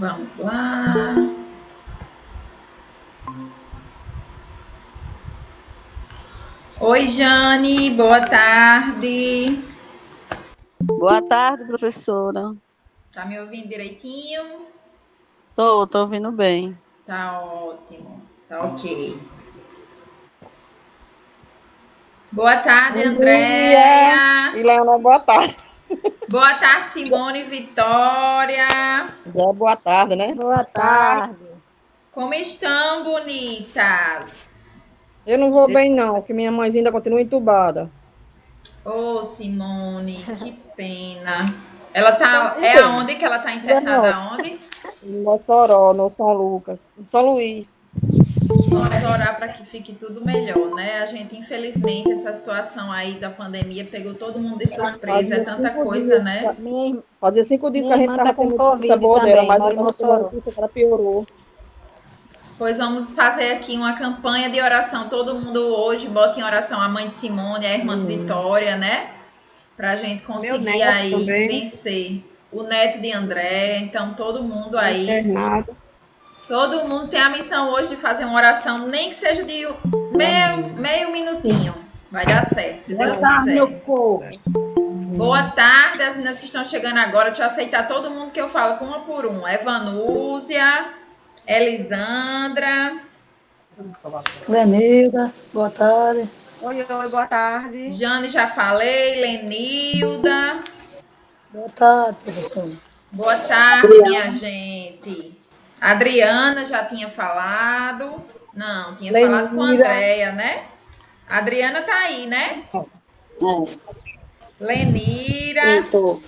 Vamos lá. Oi, Jane, boa tarde. Boa tarde, professora. Tá me ouvindo direitinho? Tô ouvindo bem. Tá ótimo, tá ok. Boa tarde, Bom dia, Andréia. Ileana, boa tarde. Boa tarde, Simone Vitória. Já é boa tarde, né? Boa tarde. Como estão, bonitas? Eu não vou bem, não, porque minha mãezinha ainda continua entubada. Ô, Simone, que pena. Ela tá. Por É quê? aonde que ela tá internada? Não, Aonde? em Mossoró, no São Lucas, no São Luís. Vamos orar para que fique tudo melhor, né? A gente, infelizmente, essa situação aí da pandemia pegou todo mundo de surpresa. É Fazia tanta cinco coisa, dias, né? fazia 5 dias que Minha a gente irmã tá estava com tendo notícia Covid boa dela, também, mas mora em quando chegou a Mossoró. notícia que ela piorou. Pois vamos fazer aqui uma campanha de oração. Todo mundo hoje bota em oração a mãe de Simone, a irmã de Vitória, né? Pra gente Meu conseguir neto aí também vencer o neto de André. Então, todo mundo está aí. internado. Todo mundo tem a missão hoje de fazer uma oração, nem que seja de meio minutinho. Vai dar certo, se Boa Deus tarde, meu quiser. povo. Boa tarde, as meninas que estão chegando agora. Deixa eu aceitar todo mundo que eu falo com uma por um. Evanúzia, Elisandra, Lenilda, boa tarde. Oi, boa tarde. Jane, já falei, Lenilda. Boa tarde, professor. Boa tarde, minha gente. Adriana já tinha falado. Não, tinha falado com a Lenira, Andréia, né? A Adriana tá aí, né? É, sim, Lenira. tô.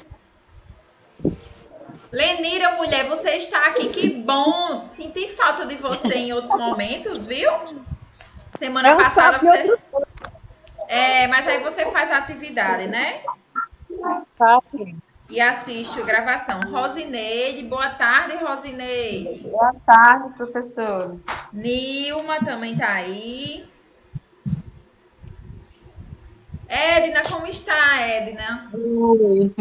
Lenira, mulher, você está aqui, que bom. Senti falta de você em outros momentos, viu? Semana é um passada sapo e outro você. É, mas aí você faz a atividade, né? sapo. E assiste a gravação. Rosineide, boa tarde, Rosineide. Boa tarde, professor. Nilma também tá aí. Edna, como está, Edna? Oi.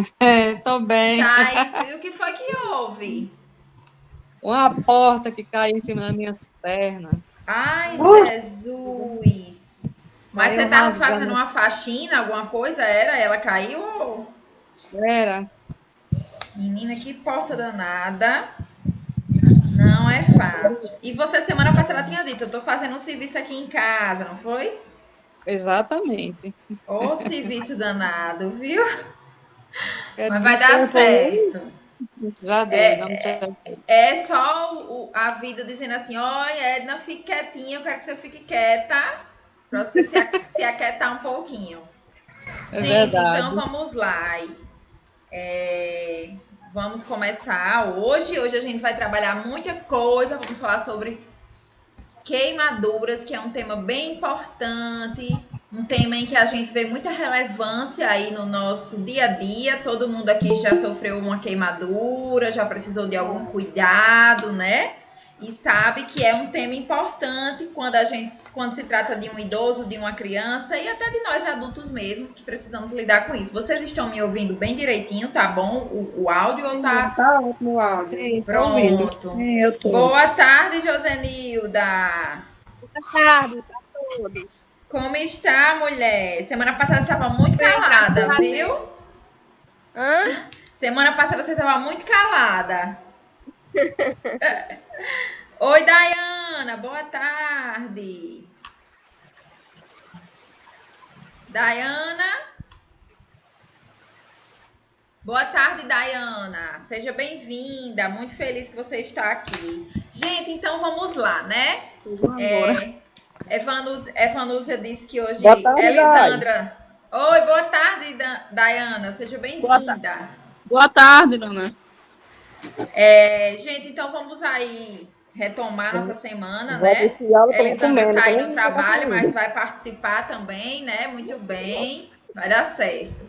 Tô bem. Tá isso. E o que foi que houve? Uma porta que caiu em cima das minhas pernas. Ai, Jesus. Mas você Saiu tava fazendo rasgando. uma faxina, alguma coisa? Era? Ela caiu? Era. Menina, que porta danada. Não é fácil. E você, semana passada, tinha dito: eu tô fazendo um serviço aqui em casa, não foi? Exatamente. Ô, serviço danado, viu? É Mas de vai dar tempo, certo. já deu, não certo. É só a vida dizendo assim: olha, Edna, fique quietinha, eu quero que você fique quieta, pra você se aquietar um pouquinho. É Gente, então verdade. vamos lá. É, vamos começar hoje. Hoje a gente vai trabalhar muita coisa. Vamos falar sobre queimaduras, que é um tema bem importante, um tema em que a gente vê muita relevância aí no nosso dia a dia. Todo mundo aqui já sofreu uma queimadura, já precisou de algum cuidado, né? E sabe que é um tema importante quando se trata de um idoso, de uma criança e até de nós adultos mesmos que precisamos lidar com isso. Vocês estão me ouvindo bem direitinho, tá bom? O áudio ou Sim, tá tá ótimo o áudio. Sim, estou ouvindo. pronto? Sim, eu tô. Boa tarde, Josenilda. Boa tarde para todos. Como está, mulher? Semana passada você estava muito Bem, graças calada, a viu? Deus. Hã? Semana passada você estava muito calada. Oi, Dayana, boa tarde. Dayana, boa tarde, Dayana. Seja bem-vinda. Muito feliz que você está aqui. Gente, então vamos lá, né? Chegou agora. É, Evanúzia disse que hoje. Boa tarde, Dai. Elisandra. Oi, boa tarde, Dayana. Seja Boa, bem-vinda. boa tarde, dona. Gente, então vamos aí retomar nossa semana, Vou né? assistir aula que eu vou Elisandra comendo, tá que eu aí nem no vi pedaço trabalho, ainda. mas vai participar também, né? Muito bem, vai dar certo.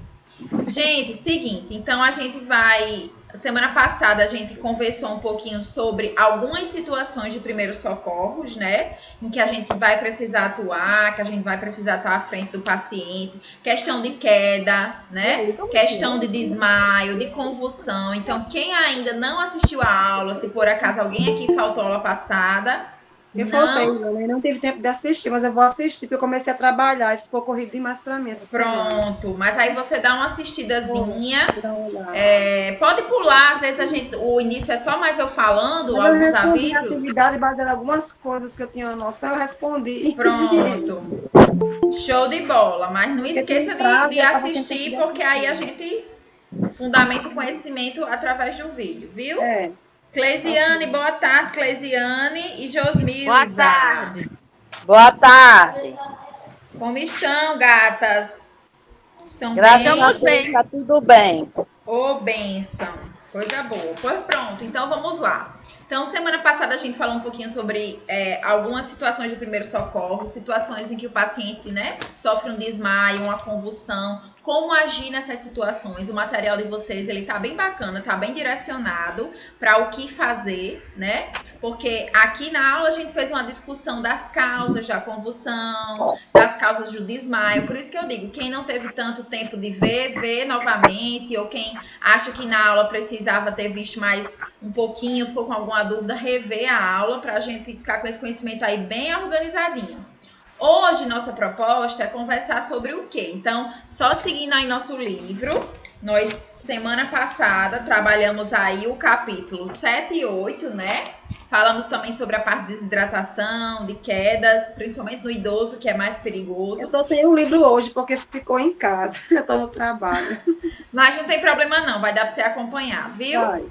Gente, seguinte, então a gente vai semana passada a gente conversou um pouquinho sobre algumas situações de primeiros socorros, né? Em que a gente vai precisar atuar, que a gente vai precisar estar à frente do paciente. Questão de queda, né? Questão de desmaio, de convulsão. Então, quem ainda não assistiu a aula, se por acaso alguém aqui faltou a aula passada, Eu faltei, né? Não tive tempo de assistir, mas eu vou assistir, porque eu comecei a trabalhar e ficou corrido demais para mim essa semana. Pronto, mas aí você dá uma assistidazinha. Vou dar uma olhada. Pode pular, às vezes o início é só mais eu falando, Mas eu alguns respondi a avisos. atividade baseada em algumas coisas que eu tinha noção, eu respondi. Pronto. Show de bola, mas não esqueça de assistir, porque aí a gente fundamenta o conhecimento através do vídeo, viu? É. Cleisiane, boa tarde, Cleisiane e Josmilza. Boa tarde. Boa tarde. Como estão, gatas? Estão Graças a bem? Deus, está tudo bem. Ô, bênção. Coisa boa. Pois pronto, então vamos lá. Então, semana passada a gente falou um pouquinho sobre algumas situações de primeiro socorro, situações em que o paciente, né, sofre um desmaio, uma convulsão, como agir nessas situações. O material de vocês, ele tá bem bacana, tá bem direcionado para o que fazer, né? Porque aqui na aula a gente fez uma discussão das causas da convulsão, das causas do desmaio. Por isso que eu digo, quem não teve tanto tempo de ver, vê novamente, ou quem acha que na aula precisava ter visto mais um pouquinho, ficou com alguma dúvida, rever a aula para a gente ficar com esse conhecimento aí bem organizadinho. Hoje, nossa proposta é conversar sobre o quê? Então, só seguindo aí nosso livro, nós, semana passada, trabalhamos aí o capítulo 7 e 8, né? Falamos também sobre a parte de desidratação, de quedas, principalmente no idoso, que é mais perigoso. Eu tô sem o livro hoje, porque ficou em casa. Eu tô no trabalho. Mas não tem problema não, vai dar para você acompanhar, viu? Vai.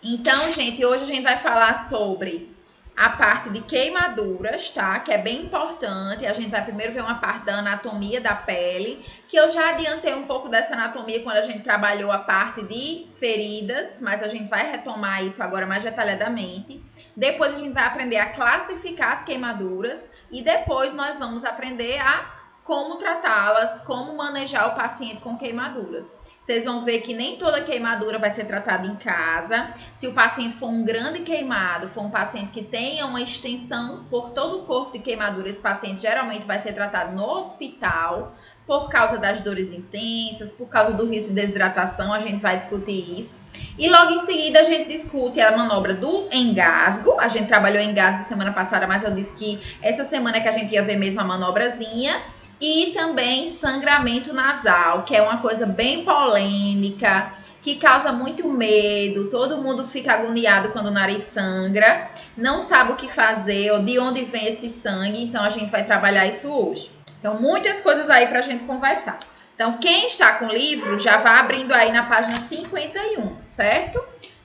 Então, gente, hoje a gente vai falar sobre a parte de queimaduras, tá? Que é bem importante. A gente vai primeiro ver uma parte da anatomia da pele, que eu já adiantei um pouco dessa anatomia quando a gente trabalhou a parte de feridas, mas a gente vai retomar isso agora mais detalhadamente. Depois a gente vai aprender a classificar as queimaduras e depois nós vamos aprender a como tratá-las, como manejar o paciente com queimaduras. Vocês vão ver que nem toda queimadura vai ser tratada em casa. Se o paciente for um grande queimado, for um paciente que tenha uma extensão por todo o corpo de queimadura, esse paciente geralmente vai ser tratado no hospital por causa das dores intensas, por causa do risco de desidratação, a gente vai discutir isso. E logo em seguida a gente discute a manobra do engasgo. A gente trabalhou engasgo semana passada, mas eu disse que essa semana é que a gente ia ver mesmo a manobrazinha. E também sangramento nasal, que é uma coisa bem polêmica, que causa muito medo. Todo mundo fica agoniado quando o nariz sangra, não sabe o que fazer ou de onde vem esse sangue. Então a gente vai trabalhar isso hoje. Então muitas coisas aí pra gente conversar. Então quem está com o livro já vai abrindo aí na página 51, certo?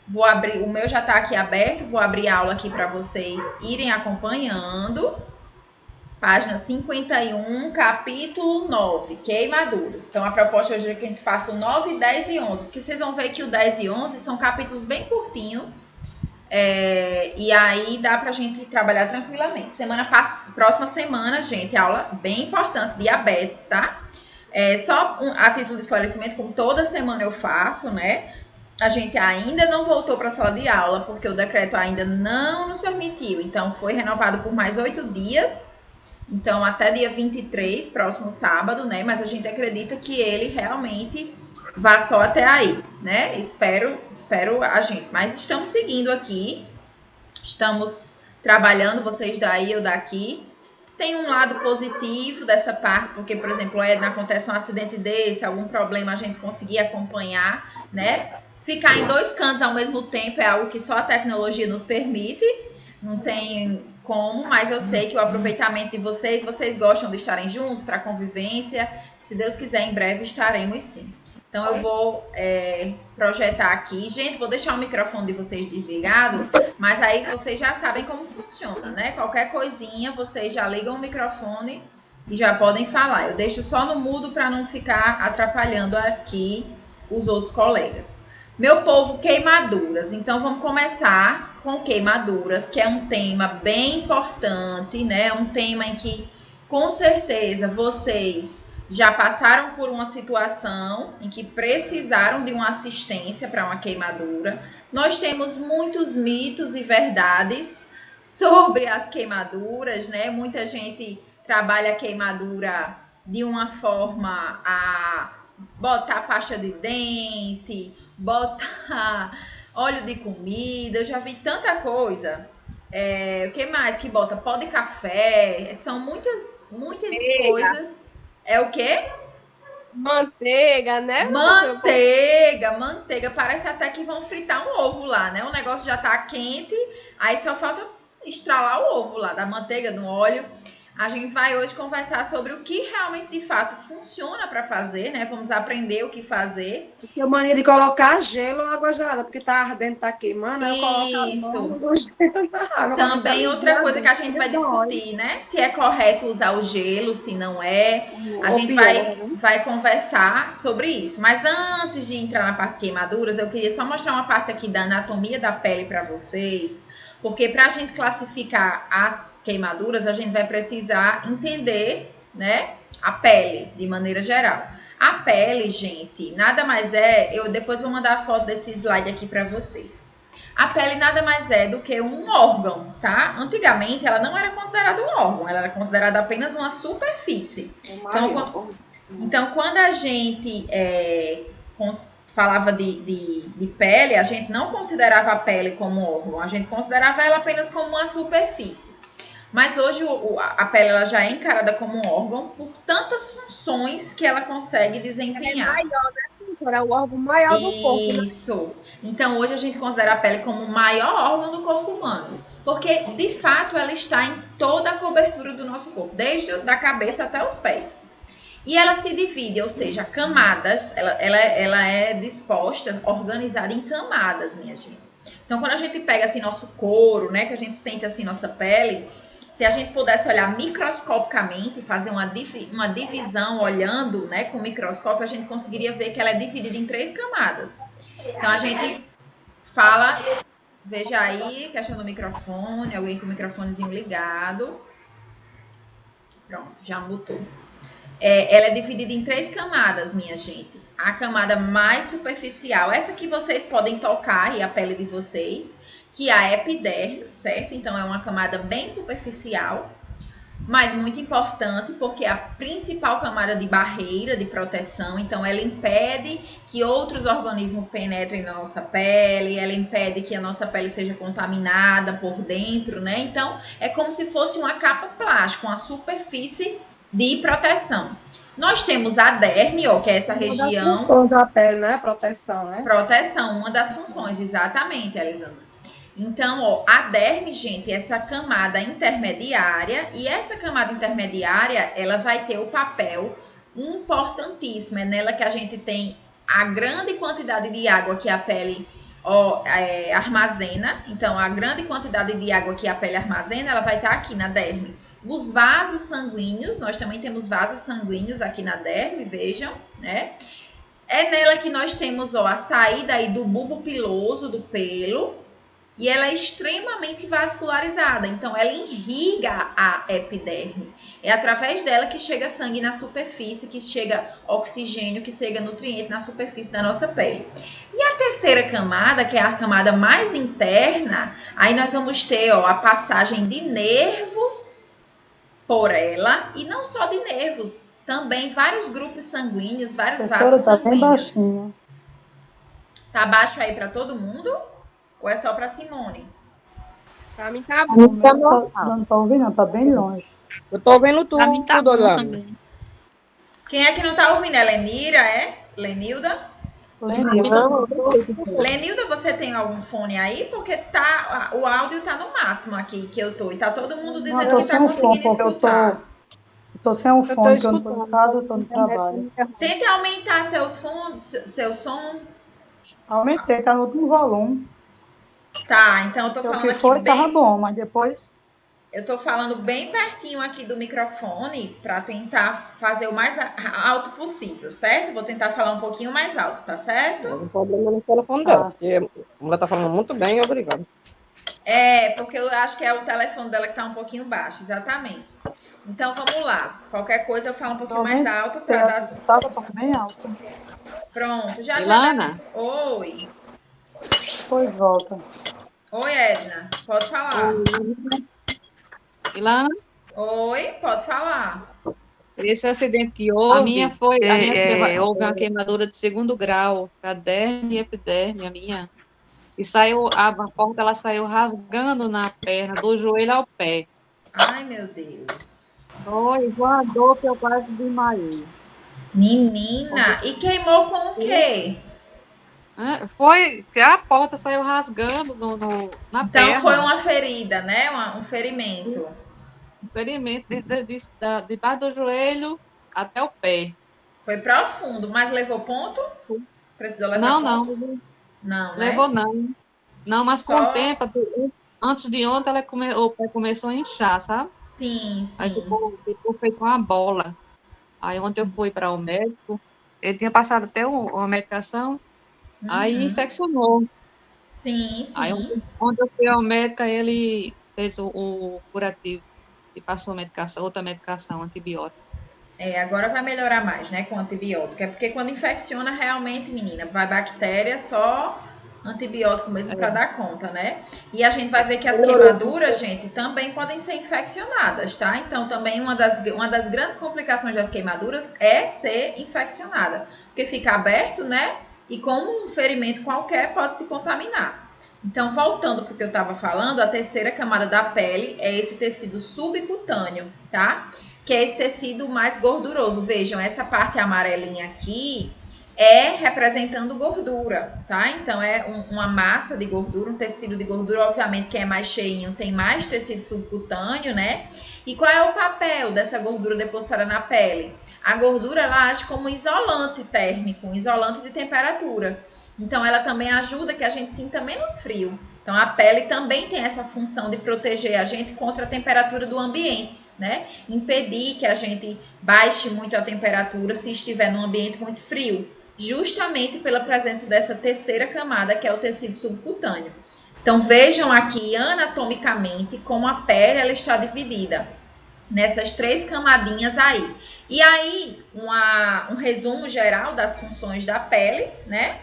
Vou abrir, o meu já tá aqui aberto, vou abrir a aula aqui para vocês irem acompanhando. Página 51, capítulo 9, queimaduras. Então, a proposta hoje é que a gente faça o 9, 10 e 11, porque vocês vão ver que o 10 e 11 são capítulos bem curtinhos, e aí dá pra gente trabalhar tranquilamente. Próxima semana, gente, aula bem importante, diabetes, tá? Só a título de esclarecimento, como toda semana eu faço, né? A gente ainda não voltou para a sala de aula, porque o decreto ainda não nos permitiu. Então, foi renovado por mais 8 dias. Então, até dia 23, próximo sábado, né? Mas a gente acredita que ele realmente vá só até aí, né? Espero a gente. Mas estamos seguindo aqui. Estamos trabalhando, vocês daí, eu daqui. Tem um lado positivo dessa parte, porque, por exemplo, acontece um acidente desse, algum problema, a gente conseguir acompanhar, né? Ficar em 2 cantos ao mesmo tempo é algo que só a tecnologia nos permite. Não tem como, mas eu sei que o aproveitamento de vocês gostam de estarem juntos para convivência. Se Deus quiser, em breve estaremos sim. Então eu vou projetar aqui. Gente, vou deixar o microfone de vocês desligado, mas aí vocês já sabem como funciona, né? Qualquer coisinha, vocês já ligam o microfone e já podem falar. Eu deixo só no mudo para não ficar atrapalhando aqui os outros colegas. Meu povo, queimaduras. Então, vamos começar com queimaduras, que é um tema bem importante, né? Um tema em que, com certeza, vocês já passaram por uma situação em que precisaram de uma assistência para uma queimadura. Nós temos muitos mitos e verdades sobre as queimaduras, né? Muita gente trabalha a queimadura de uma forma a botar pasta de dente, botar óleo de comida. Eu já vi tanta coisa. O que mais que bota? Pó de café. São muitas coisas. É o quê? Manteiga, né? Manteiga. Parece até que vão fritar um ovo lá, né? O negócio já tá quente, aí só falta estralar o ovo lá, da manteiga, do óleo. A gente vai hoje conversar sobre o que realmente, de fato, funciona para fazer, né? Vamos aprender o que fazer. Porque a mania de colocar gelo ou água gelada, porque tá ardendo, tá queimando, aí eu coloco Isso. a mão no gelo na água. Também outra coisa que a gente vai discutir, né? Se é correto usar o gelo, se não é. A gente vai conversar sobre isso. Mas antes de entrar na parte de queimaduras, eu queria só mostrar uma parte aqui da anatomia da pele para vocês. Porque para a gente classificar as queimaduras, a gente vai precisar entender, né, a pele de maneira geral. A pele, gente, nada mais é... Eu depois vou mandar a foto desse slide aqui para vocês. A pele nada mais é do que um órgão, tá? Antigamente, ela não era considerada um órgão, ela era considerada apenas uma superfície. Então, quando a gente falava de pele, a gente não considerava a pele como órgão, a gente considerava ela apenas como uma superfície. Mas hoje a pele ela já é encarada como um órgão por tantas funções que ela consegue desempenhar. É maior, né, professora? É o órgão maior do corpo. Né? Isso. Então, hoje a gente considera a pele como o maior órgão do corpo humano. Porque, de fato, ela está em toda a cobertura do nosso corpo, desde a cabeça até os pés. E ela se divide, ou seja, camadas, ela é disposta, organizada em camadas, minha gente. Então, quando a gente pega assim nosso couro, né, que a gente sente assim nossa pele, se a gente pudesse olhar microscopicamente, fazer uma divisão olhando, né, com o microscópio, a gente conseguiria ver que ela é dividida em 3 camadas. Então, a gente fala, veja aí, questão do microfone, alguém com o microfonezinho ligado. Pronto, já mutou. Ela é dividida em 3 camadas, minha gente. A camada mais superficial, essa que vocês podem tocar e a pele de vocês, que é a epiderme, certo? Então, é uma camada bem superficial, mas muito importante, porque é a principal camada de barreira, de proteção. Então, ela impede que outros organismos penetrem na nossa pele, ela impede que a nossa pele seja contaminada por dentro, né? Então, é como se fosse uma capa plástica, uma superfície de proteção. Nós temos a derme, ó, que é essa região... Uma das funções da pele, né? Proteção, né? Proteção, uma das funções, exatamente, Elisandra. Então, ó, a derme, gente, é essa camada intermediária, e essa camada intermediária, ela vai ter o papel importantíssimo. É nela que a gente tem a grande quantidade de água que a pele armazena. Então, a grande quantidade de água que a pele armazena, ela vai estar aqui na derme. Os vasos sanguíneos, nós também temos vasos sanguíneos aqui na derme, vejam, né? É nela que nós temos, ó, a saída aí do bulbo piloso do pelo, e ela é extremamente vascularizada, então ela irriga a epiderme. É através dela que chega sangue na superfície, que chega oxigênio, que chega nutriente na superfície da nossa pele. E a terceira camada, que é a camada mais interna, aí nós vamos ter, ó, a passagem de nervos por ela, e não só de nervos, também vários grupos sanguíneos, vários vasos tá sanguíneos. bem baixinho. Tá baixo aí para todo mundo? Ou é só para Simone? Pra mim tá Não, bom. não tá ouvindo, não, tá bem longe. Eu tô ouvindo tudo, Pra mim tá bom Olhando. também. Quem é que não tá ouvindo? É Lenira, é? Lenilda? Lenilda, você tem algum fone aí? Porque o áudio tá no máximo aqui que eu tô. E tá todo mundo dizendo que tá conseguindo escutar. Eu tô sem um fone, que eu não tô em casa, eu tô no trabalho. Tente aumentar seu som. Aumentei, tá no último volume. Tá, então eu tô O falando que aqui foi, tava bem... bom, mas depois... Eu tô falando bem pertinho aqui do microfone para tentar fazer o mais alto possível, certo? Vou tentar falar um pouquinho mais alto, tá certo? Não tem problema no telefone dela. Porque a mulher tá falando muito bem, obrigado. Porque eu acho que é o telefone dela que tá um pouquinho baixo, exatamente. Então vamos lá. Qualquer coisa eu falo um pouquinho Tô mais bem- alto para dar. Tô bem alto. Pronto, já Ilana? deve. Oi. Pois volta. Oi, Edna. Pode falar. Ilana? Oi, pode falar. Esse acidente que houve, a minha houve uma queimadura de 2º grau, a derme e epiderme, a minha. E saiu, a porta ela saiu rasgando na perna, do joelho ao pé. Ai, meu Deus. Foi uma dor que eu quase desmaiei. Menina, e queimou com o quê? Foi que a porta saiu rasgando na Então foi perna. uma ferida, né? Um ferimento. Um ferimento debaixo do joelho até o pé. Foi profundo, mas levou ponto? Precisou levar Não, ponto? não, Não, né? levou não. Não, mas com o Só. tempo, antes de ontem, o pé começou a inchar, sabe? Sim, Aí sim. ficou feito uma bola. Aí ontem eu fui para o médico, ele tinha passado até uma medicação, aí Uhum. infeccionou. Sim, Aí sim. ontem eu fui ao médico, aí ele fez o curativo e passou outra medicação, antibiótico. Agora vai melhorar mais, né, com antibiótico. É porque quando infecciona realmente, menina, vai bactéria, só antibiótico mesmo para dar conta, né? E a gente vai ver que as queimaduras, gente, também podem ser infeccionadas, tá? Então, também uma das grandes complicações das queimaduras é ser infeccionada. Porque fica aberto, né? E como um ferimento qualquer pode se contaminar. Então, voltando para o que eu estava falando, a terceira camada da pele é esse tecido subcutâneo, tá? Que é esse tecido mais gorduroso. Vejam, essa parte amarelinha aqui é representando gordura, tá? Então é uma massa de gordura, um tecido de gordura, obviamente que é mais cheinho, tem mais tecido subcutâneo, né? E qual é o papel dessa gordura depositada na pele? A gordura ela age como isolante térmico, um isolante de temperatura. Então ela também ajuda que a gente sinta menos frio. Então a pele também tem essa função de proteger a gente contra a temperatura do ambiente, né? Impedir que a gente baixe muito a temperatura se estiver num ambiente muito frio, justamente pela presença dessa terceira camada, que é o tecido subcutâneo. Então vejam aqui anatomicamente como a pele ela está dividida nessas 3 camadinhas aí. E aí, um resumo geral das funções da pele, né?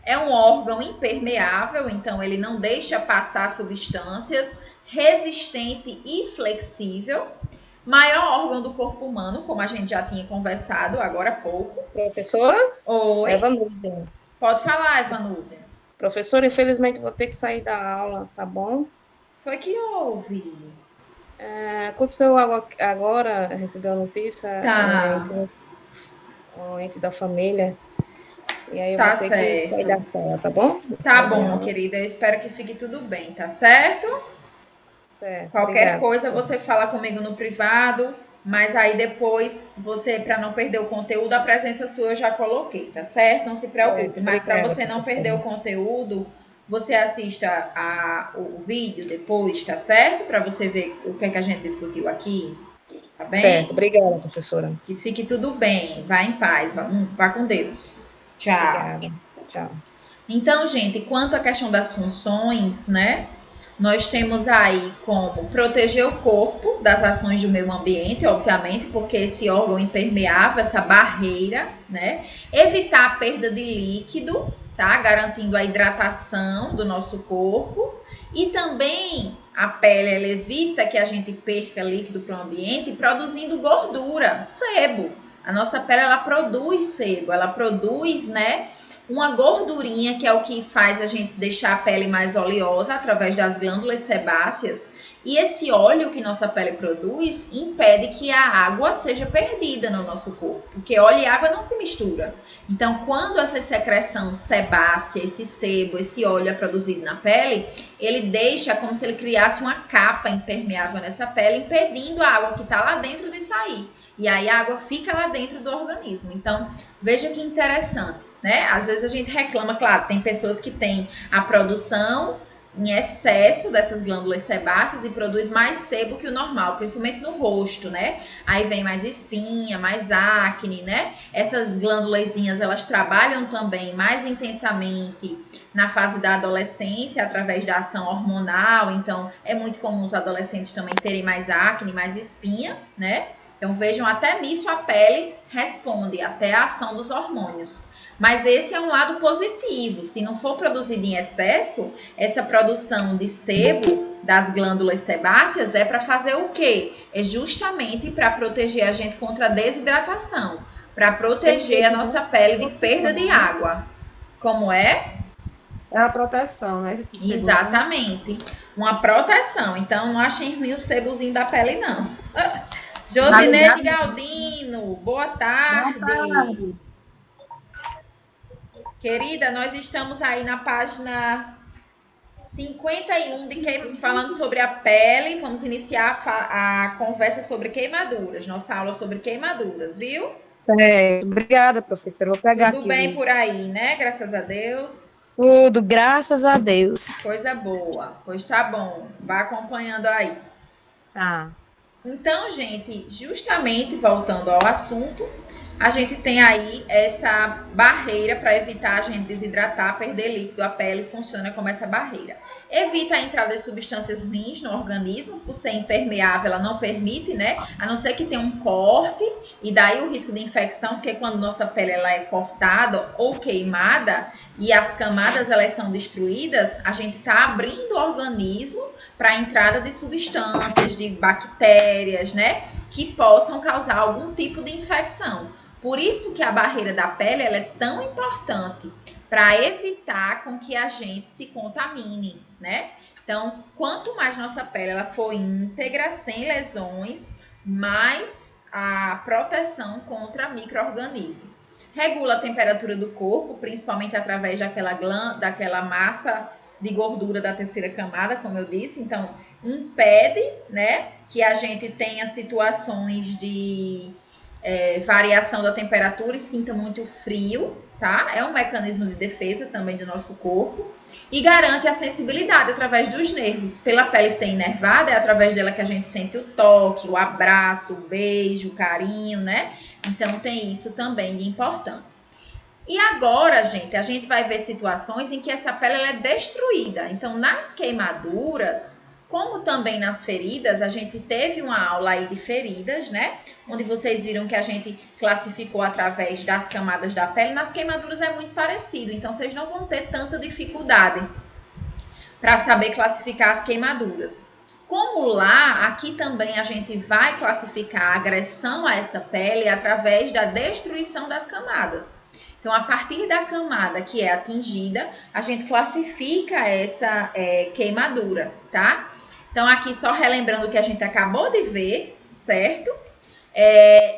É um órgão impermeável, então ele não deixa passar substâncias, resistente e flexível. Maior órgão do corpo humano, como a gente já tinha conversado agora há pouco. Professora? Oi. Evanúzia. Pode falar, Evanúzia. Professora, infelizmente vou ter que sair da aula, tá bom? Foi que houve? Aconteceu algo agora, recebi uma notícia Tá. entre um ente da família. E aí eu Tá vou ter que sair da sala, tá bom? Tá bom, querida. Eu espero que fique tudo bem, tá certo? Certo. Qualquer Obrigada. coisa você fala comigo no privado, mas aí depois você, para não perder o conteúdo, a presença sua eu já coloquei, tá certo? Não se preocupe. Mas para você não perder o conteúdo, você assista o vídeo depois, tá certo? Para você ver o que é que a gente discutiu aqui, tá bem? Certo, obrigada, professora. Que fique tudo bem, vá em paz, vá com Deus. Tchau. Obrigada. Tchau. Então, gente, quanto à questão das funções, né? Nós temos aí como proteger o corpo das ações do meio ambiente, obviamente, porque esse órgão impermeável, essa barreira, né? Evitar a perda de líquido, tá? Garantindo a hidratação do nosso corpo. E também a pele, ela evita que a gente perca líquido para o ambiente, produzindo gordura, sebo. A nossa pele, ela produz sebo, ela produz, né? Uma gordurinha que é o que faz a gente deixar a pele mais oleosa através das glândulas sebáceas. E esse óleo que nossa pele produz impede que a água seja perdida no nosso corpo, porque óleo e água não se misturam. Então, quando essa secreção sebácea, esse sebo, esse óleo é produzido na pele, ele deixa como se ele criasse uma capa impermeável nessa pele, impedindo a água que está lá dentro de sair. E aí a água fica lá dentro do organismo. Então, veja que interessante, né? Às vezes a gente reclama, claro, tem pessoas que têm a produção em excesso dessas glândulas sebáceas e produz mais sebo que o normal, principalmente no rosto, né? Aí vem mais espinha, mais acne, né? Essas glândulazinhas, elas trabalham também mais intensamente na fase da adolescência, através da ação hormonal. Então, é muito comum os adolescentes também terem mais acne, mais espinha, né? Então, vejam, até nisso a pele responde, até a ação dos hormônios. Mas esse é um lado positivo. Se não for produzido em excesso, essa produção de sebo das glândulas sebáceas é para fazer o quê? É justamente para proteger a gente contra a desidratação, para proteger a nossa pele de perda de água. Como é? É a proteção, né? Exatamente. Uma proteção. Então, não achem ruim o sebozinho da pele, não. Josineide Galdino, boa tarde. Boa tarde. Querida, nós estamos aí na página 51 falando sobre a pele. Vamos iniciar a conversa sobre queimaduras. Nossa aula sobre queimaduras, viu? Certo. Obrigada, professora. Vou pegar Tudo aqui. Tudo bem por aí, né? Graças a Deus. Tudo, graças a Deus. Coisa boa. Pois tá bom. Vá acompanhando aí. Tá. Então, gente, justamente voltando ao assunto, a gente tem aí essa barreira para evitar a gente desidratar, perder líquido, a pele funciona como essa barreira. Evita a entrada de substâncias ruins no organismo, por ser impermeável, ela não permite, né? A não ser que tenha um corte, e daí o risco de infecção, porque quando nossa pele ela é cortada ou queimada, e as camadas elas são destruídas, a gente está abrindo o organismo para a entrada de substâncias, de bactérias, né? Que possam causar algum tipo de infecção. Por isso que a barreira da pele ela é tão importante para evitar com que a gente se contamine, né? Então, quanto mais nossa pele ela for íntegra, sem lesões, mais a proteção contra micro-organismos. Regula a temperatura do corpo, principalmente através daquela massa de gordura da terceira camada, como eu disse. Então, impede, né, que a gente tenha situações de variação da temperatura e sinta muito frio, tá? É um mecanismo de defesa também do nosso corpo. E garante a sensibilidade através dos nervos. Pela pele ser inervada, é através dela que a gente sente o toque, o abraço, o beijo, o carinho, né? Então, tem isso também de importante. E agora, gente, a gente vai ver situações em que essa pele ela é destruída. Então, nas queimaduras, como também nas feridas, a gente teve uma aula aí de feridas, né? Onde vocês viram que a gente classificou através das camadas da pele. Nas queimaduras é muito parecido, então vocês não vão ter tanta dificuldade para saber classificar as queimaduras. Como lá, aqui também a gente vai classificar a agressão a essa pele através da destruição das camadas. Então, a partir da camada que é atingida, a gente classifica essa queimadura, tá? Então, aqui só relembrando o que a gente acabou de ver, certo?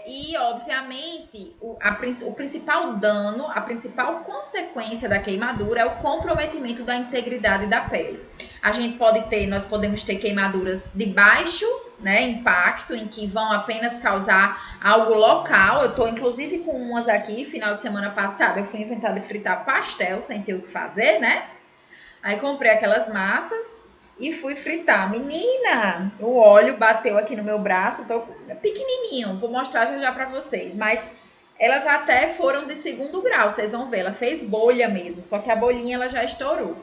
E, obviamente, o principal dano, a principal consequência da queimadura é o comprometimento da integridade da pele. Nós podemos ter queimaduras de baixo, né, impacto, em que vão apenas causar algo local. Eu estou, inclusive, com umas aqui, final de semana passada, eu fui inventar de fritar pastel, sem ter o que fazer, né? Aí, comprei aquelas massas e fui fritar. Menina, o óleo bateu aqui no meu braço, tô pequenininho, vou mostrar já para vocês, mas elas até foram de 2º grau, vocês vão ver, ela fez bolha mesmo, só que a bolinha ela já estourou.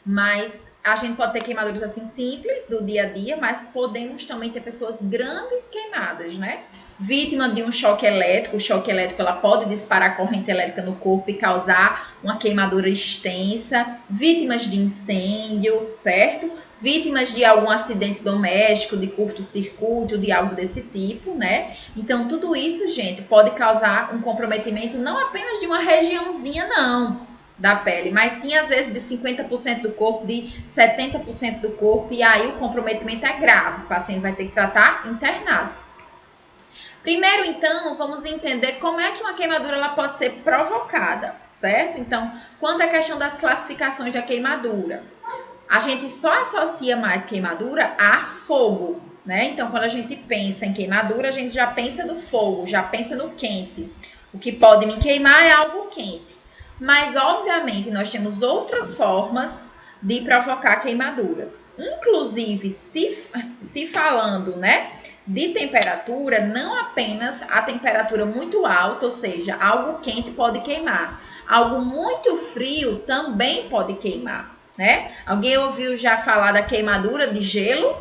Mas a gente pode ter queimaduras assim simples do dia a dia, mas podemos também ter pessoas grandes queimadas, né? Vítima de um choque elétrico, o choque elétrico ela pode disparar corrente elétrica no corpo e causar uma queimadura extensa. Vítimas de incêndio, certo? Vítimas de algum acidente doméstico, de curto-circuito, de algo desse tipo, né? Então, tudo isso, gente, pode causar um comprometimento não apenas de uma regiãozinha, não, da pele, mas sim, às vezes, de 50% do corpo, de 70% do corpo, e aí o comprometimento é grave. O paciente vai ter que tratar internado. Primeiro, então, vamos entender como é que uma queimadura ela pode ser provocada, certo? Então, quanto à questão das classificações da queimadura, a gente só associa mais queimadura a fogo, né? Então, quando a gente pensa em queimadura, a gente já pensa no fogo, já pensa no quente. O que pode me queimar é algo quente. Mas, obviamente, nós temos outras formas de provocar queimaduras. Inclusive, se falando, né, de temperatura, não apenas a temperatura muito alta, ou seja, algo quente pode queimar. Algo muito frio também pode queimar, né? Alguém ouviu já falar da queimadura de gelo?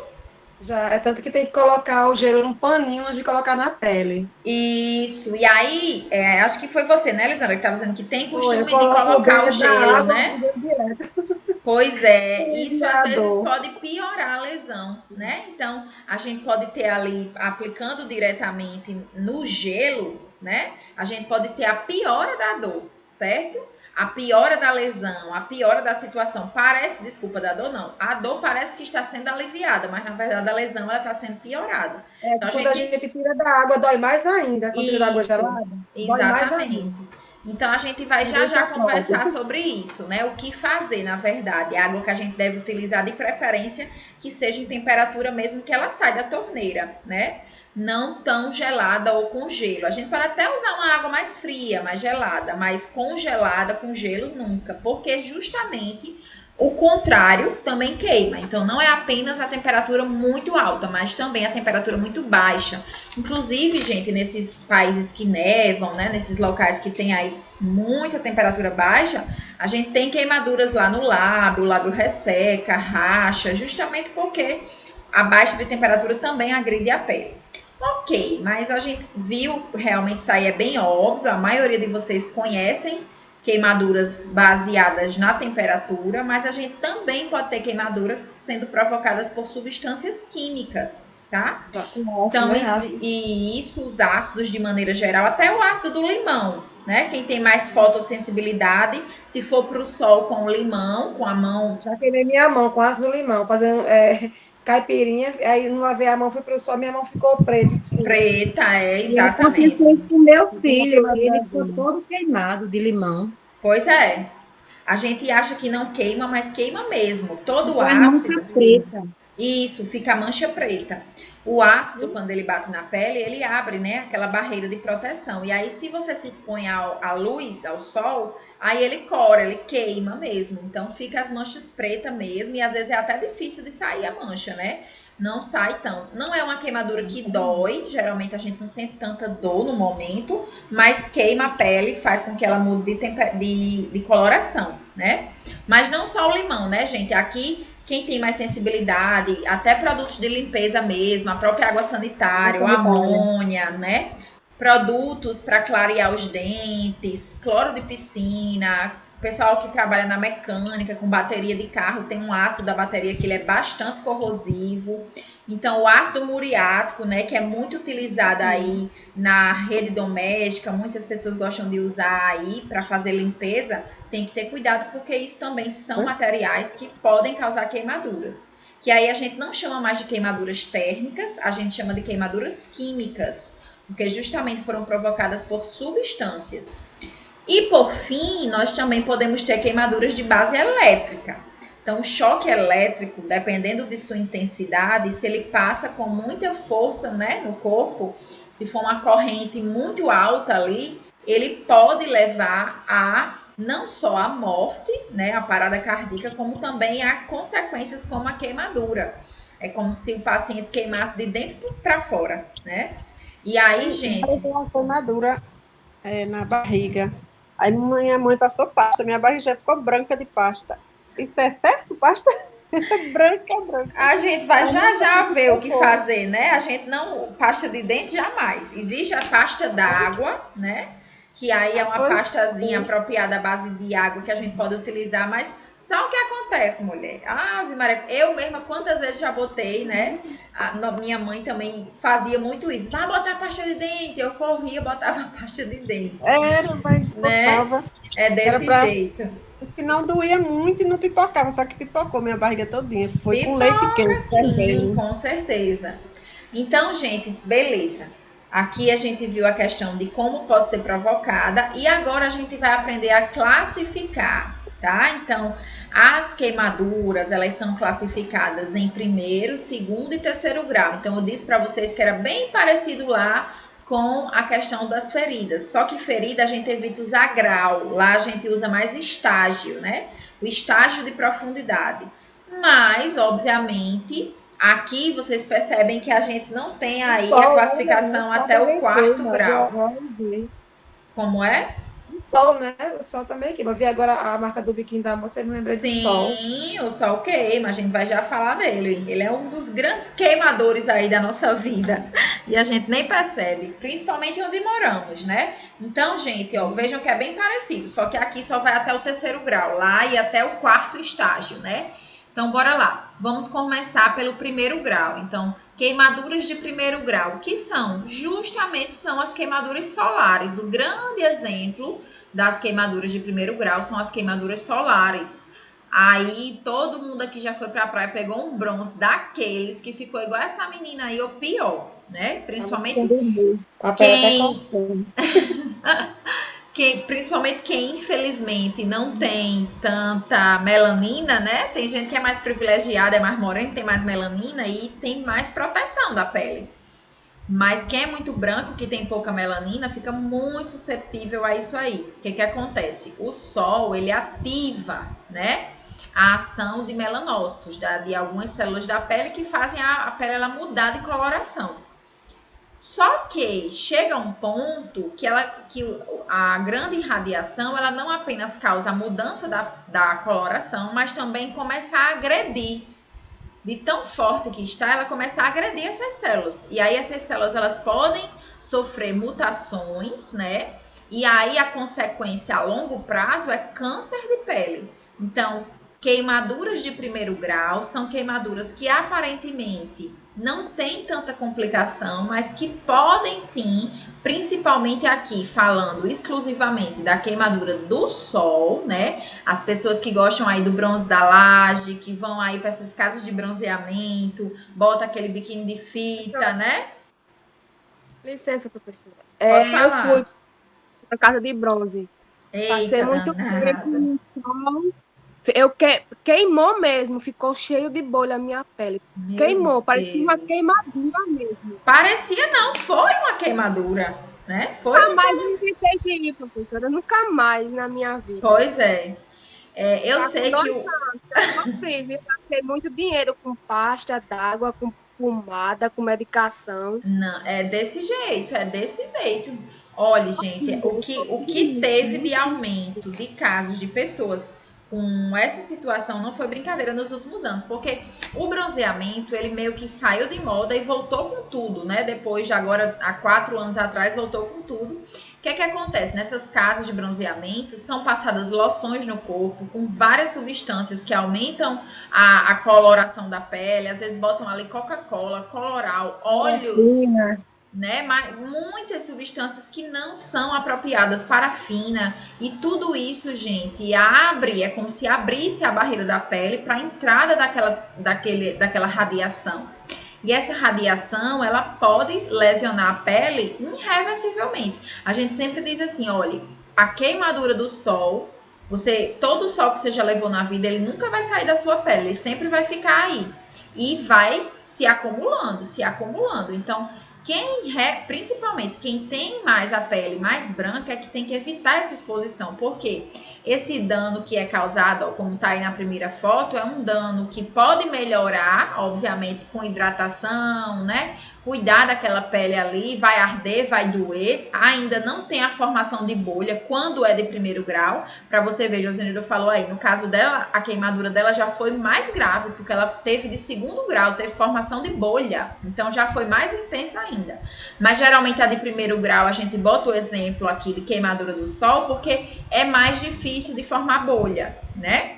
Já, é tanto que tem que colocar o gelo num paninho antes de colocar na pele. Isso, e aí, acho que foi você, né, Lisandra, que estava dizendo que tem costume de coloco colocar o dentro da gelo, água, né? direto. Pois é, isso às vezes Radiador. pode piorar a lesão, né? Então, a gente pode ter ali, aplicando diretamente no gelo, né? A gente pode ter a piora da dor, certo? A piora da lesão, a piora da situação. Desculpa, da dor não. A dor parece que está sendo aliviada, mas na verdade a lesão ela está sendo piorada. Então, quando a gente tira da água, dói mais ainda. Quando tira da água gelada, dói mais ainda. Exatamente. Então, a gente vai já conversar sobre isso, né? O que fazer, na verdade. A água que a gente deve utilizar, de preferência, que seja em temperatura mesmo que ela sai da torneira, né? Não tão gelada ou com gelo. A gente pode até usar uma água mais fria, mais gelada, mas congelada com gelo nunca, porque justamente o contrário também queima. Então, não é apenas a temperatura muito alta, mas também a temperatura muito baixa. Inclusive, gente, nesses países que nevam, né, nesses locais que tem aí muita temperatura baixa, a gente tem queimaduras lá no lábio, o lábio resseca, racha, justamente porque a baixa de temperatura também agride a pele. Ok, mas a gente viu, realmente isso aí é bem óbvio, a maioria de vocês conhecem queimaduras baseadas na temperatura, mas a gente também pode ter queimaduras sendo provocadas por substâncias químicas, tá? Então, os ácidos de maneira geral, até o ácido do limão, né? Quem tem mais fotossensibilidade, se for para o sol com o limão, com a mão... Já queimei minha mão com ácido do limão, fazendo caipirinha, aí não lavei a mão, fui para o sol, minha mão ficou preta. Preta, exatamente. Eu fiz com meu filho, ele ficou todo queimado de limão. Pois é. A gente acha que não queima, mas queima mesmo. Todo o ácido... mancha preta. Isso, fica a mancha preta. O ácido, quando ele bate na pele, ele abre, né, aquela barreira de proteção. E aí, se você se expõe à luz, ao sol, aí ele cora, ele queima mesmo. Então, fica as manchas pretas mesmo. E às vezes é até difícil de sair a mancha, né? Não sai tão. Não é uma queimadura que dói. Geralmente a gente não sente tanta dor no momento, mas queima a pele, faz com que ela mude de coloração, né? Mas não só o limão, né, gente? Aqui, quem tem mais sensibilidade, até produtos de limpeza mesmo, a própria água sanitária, o amônia, né? Produtos para clarear os dentes, cloro de piscina. O pessoal que trabalha na mecânica, com bateria de carro, tem um ácido da bateria que ele é bastante corrosivo. Então, o ácido muriático, né, que é muito utilizado aí na rede doméstica, muitas pessoas gostam de usar aí para fazer limpeza, tem que ter cuidado, porque isso também são materiais que podem causar queimaduras. Que aí a gente não chama mais de queimaduras térmicas, a gente chama de queimaduras químicas, porque justamente foram provocadas por substâncias. E por fim, nós também podemos ter queimaduras de base elétrica. Então, o choque elétrico, dependendo de sua intensidade, se ele passa com muita força, né, no corpo, se for uma corrente muito alta ali, ele pode levar a não só a morte, né, a parada cardíaca, como também a consequências como a queimadura. É como se o paciente queimasse de dentro para fora, né? E aí, gente... Eu tenho uma queimadura na barriga. Aí minha mãe passou pasta, minha barriga já ficou branca de pasta. Isso é certo, pasta? branca. A gente vai já ver o que fazer, né? A gente não... Pasta de dente, jamais. Existe a pasta d'água, né? Que aí é uma pastazinha apropriada à base de água que a gente pode utilizar, mas só o que acontece, mulher? Ave Maria, eu mesma quantas vezes já botei, né? Minha mãe também fazia muito isso. Vai botar pasta de dente. Eu corria, botava pasta de dente. Mas botava. Né? É desse jeito. Disse que não doía muito e não pipocava, só que pipocou minha barriga todinha. Foi Pipoca, com leite quente. Sim, com certeza. Então, gente, beleza. Aqui a gente viu a questão de como pode ser provocada e agora a gente vai aprender a classificar, tá? Então, as queimaduras, elas são classificadas em primeiro, segundo e terceiro grau. Então, eu disse para vocês que era bem parecido lá com a questão das feridas. Só que ferida a gente evita usar grau, lá a gente usa mais estágio, né? o estágio de profundidade. Mas, obviamente, aqui vocês percebem que a gente não tem aí a classificação até o 4º grau. Como é? O sol, né? O sol também queima. Eu vi agora a marca do biquíni da moça e me lembrei do sol. Sim, o sol queima, a gente vai já falar dele. Ele é um dos grandes queimadores aí da nossa vida. E a gente nem percebe, principalmente onde moramos, né? Então, gente, ó, vejam que é bem parecido, só que aqui só vai até o 3º grau, lá e até o 4º estágio, né? Então, bora lá. Vamos começar pelo 1º grau. Então, queimaduras de 1º grau, que são? Justamente são as queimaduras solares. O grande exemplo das queimaduras de 1º grau são as queimaduras solares. Aí, todo mundo aqui já foi pra praia, pegou um bronze daqueles que ficou igual essa menina aí, ou pior, né? Principalmente principalmente quem infelizmente não tem tanta melanina, né? Tem gente que é mais privilegiada, é mais morena, tem mais melanina e tem mais proteção da pele. Mas quem é muito branco, que tem pouca melanina, fica muito suscetível a isso aí. O que acontece? O sol, ele ativa, né, a ação de melanócitos, de algumas células da pele que fazem a pele ela mudar de coloração. Só que chega um ponto que a grande irradiação ela não apenas causa a mudança da coloração, mas também começa a agredir. De tão forte que está, ela começa a agredir essas células. E aí essas células elas podem sofrer mutações, né? E aí a consequência a longo prazo é câncer de pele. Então, queimaduras de 1º grau são queimaduras que aparentemente não tem tanta complicação, mas que podem sim, principalmente aqui falando exclusivamente da queimadura do sol, né? As pessoas que gostam aí do bronze da laje, que vão aí para essas casas de bronzeamento, bota aquele biquíni de fita, né? Licença, professora. Pode falar. Eu fui para casa de bronze. Eita, passei muito danada. tempo no sol. Queimou mesmo, ficou cheio de bolha a minha pele. Meu Queimou, parecia Deus. uma queimadura mesmo. Parecia não, foi uma queimadura, né? Foi. Nunca mais eu inventei de ir, professora. Nunca mais na minha vida. Pois é. Eu Tá sei com que 2 anos, eu sofri, viu? Gastei muito dinheiro com pasta d'água, com pomada, com medicação. Não, é desse jeito, é desse jeito. Olha, gente, o que teve de aumento de casos de pessoas com essa situação não foi brincadeira nos últimos anos, porque o bronzeamento, ele meio que saiu de moda e voltou com tudo, né? Depois de agora, há 4 anos atrás, voltou com tudo. O que acontece? Nessas casas de bronzeamento, são passadas loções no corpo com várias substâncias que aumentam a coloração da pele, às vezes botam ali Coca-Cola, coloral, óleos, né? Mas muitas substâncias que não são apropriadas, parafina, e tudo isso, gente, é como se abrisse a barreira da pele para a entrada daquela radiação. E essa radiação, ela pode lesionar a pele irreversivelmente. A gente sempre diz assim, olha, a queimadura do sol, todo o sol que você já levou na vida, ele nunca vai sair da sua pele, ele sempre vai ficar aí. E vai se acumulando, se acumulando. Então, principalmente quem tem mais a pele mais branca é que tem que evitar essa exposição, porque esse dano que é causado, ó, como tá aí na primeira foto, é um dano que pode melhorar, obviamente, com hidratação, né? Cuidar daquela pele ali, vai arder, vai doer, ainda não tem a formação de bolha quando é de 1º grau. Para você ver, Josenildo falou aí, no caso dela, a queimadura dela já foi mais grave, porque ela teve de 2º grau, teve formação de bolha, então já foi mais intensa ainda. Mas geralmente a de 1º grau, a gente bota o exemplo aqui de queimadura do sol, porque é mais difícil de formar bolha, né?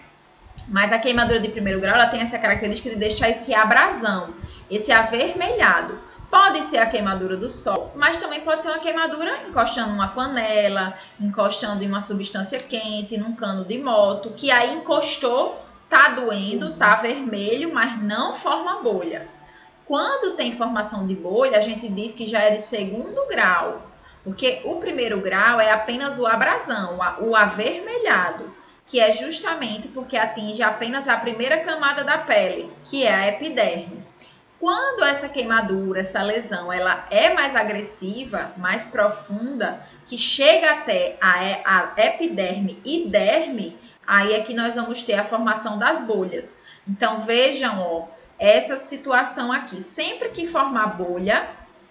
Mas a queimadura de 1º grau, ela tem essa característica de deixar esse abrasão, esse avermelhado. Pode ser a queimadura do sol, mas também pode ser uma queimadura encostando numa panela, encostando em uma substância quente, num cano de moto, que aí encostou, tá doendo, tá vermelho, mas não forma bolha. Quando tem formação de bolha, a gente diz que já é de 2º grau, porque o 1º grau é apenas o abrasão, o avermelhado, que é justamente porque atinge apenas a primeira camada da pele, que é a epiderme. Quando essa queimadura, essa lesão, ela é mais agressiva, mais profunda, que chega até a epiderme e derme, aí é que nós vamos ter a formação das bolhas. Então, vejam, ó, essa situação aqui. Sempre que formar bolha,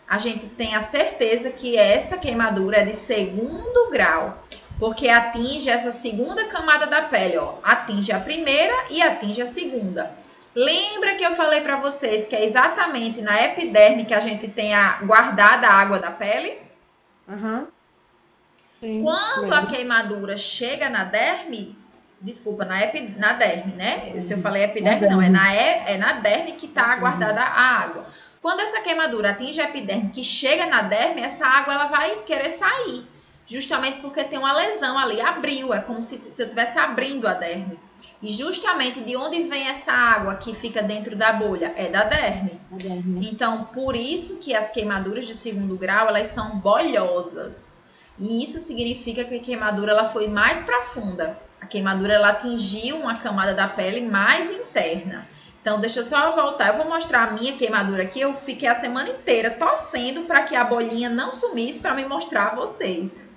a gente tem a certeza que essa queimadura é de segundo grau, porque atinge essa segunda camada da pele, ó. Atinge a primeira e atinge a segunda. Lembra que eu falei para vocês que é exatamente na epiderme que a gente tem a guardada a água da pele? Uhum. Sim, Quando lembro. a queimadura chega na derme, desculpa, na derme, né? Se eu falei epiderme, não, é na derme que está guardada a água. Quando essa queimadura atinge a epiderme, que chega na derme, essa água ela vai querer sair, justamente porque tem uma lesão ali, abriu, é como se eu estivesse abrindo a derme. E justamente de onde vem essa água que fica dentro da bolha? É da derme. Então, por isso que as queimaduras de segundo grau, elas são bolhosas. E isso significa que a queimadura ela foi mais profunda. A queimadura ela atingiu uma camada da pele mais interna. Então, deixa eu só voltar. Eu vou mostrar a minha queimadura aqui. Eu fiquei a semana inteira torcendo para que a bolinha não sumisse para me mostrar a vocês.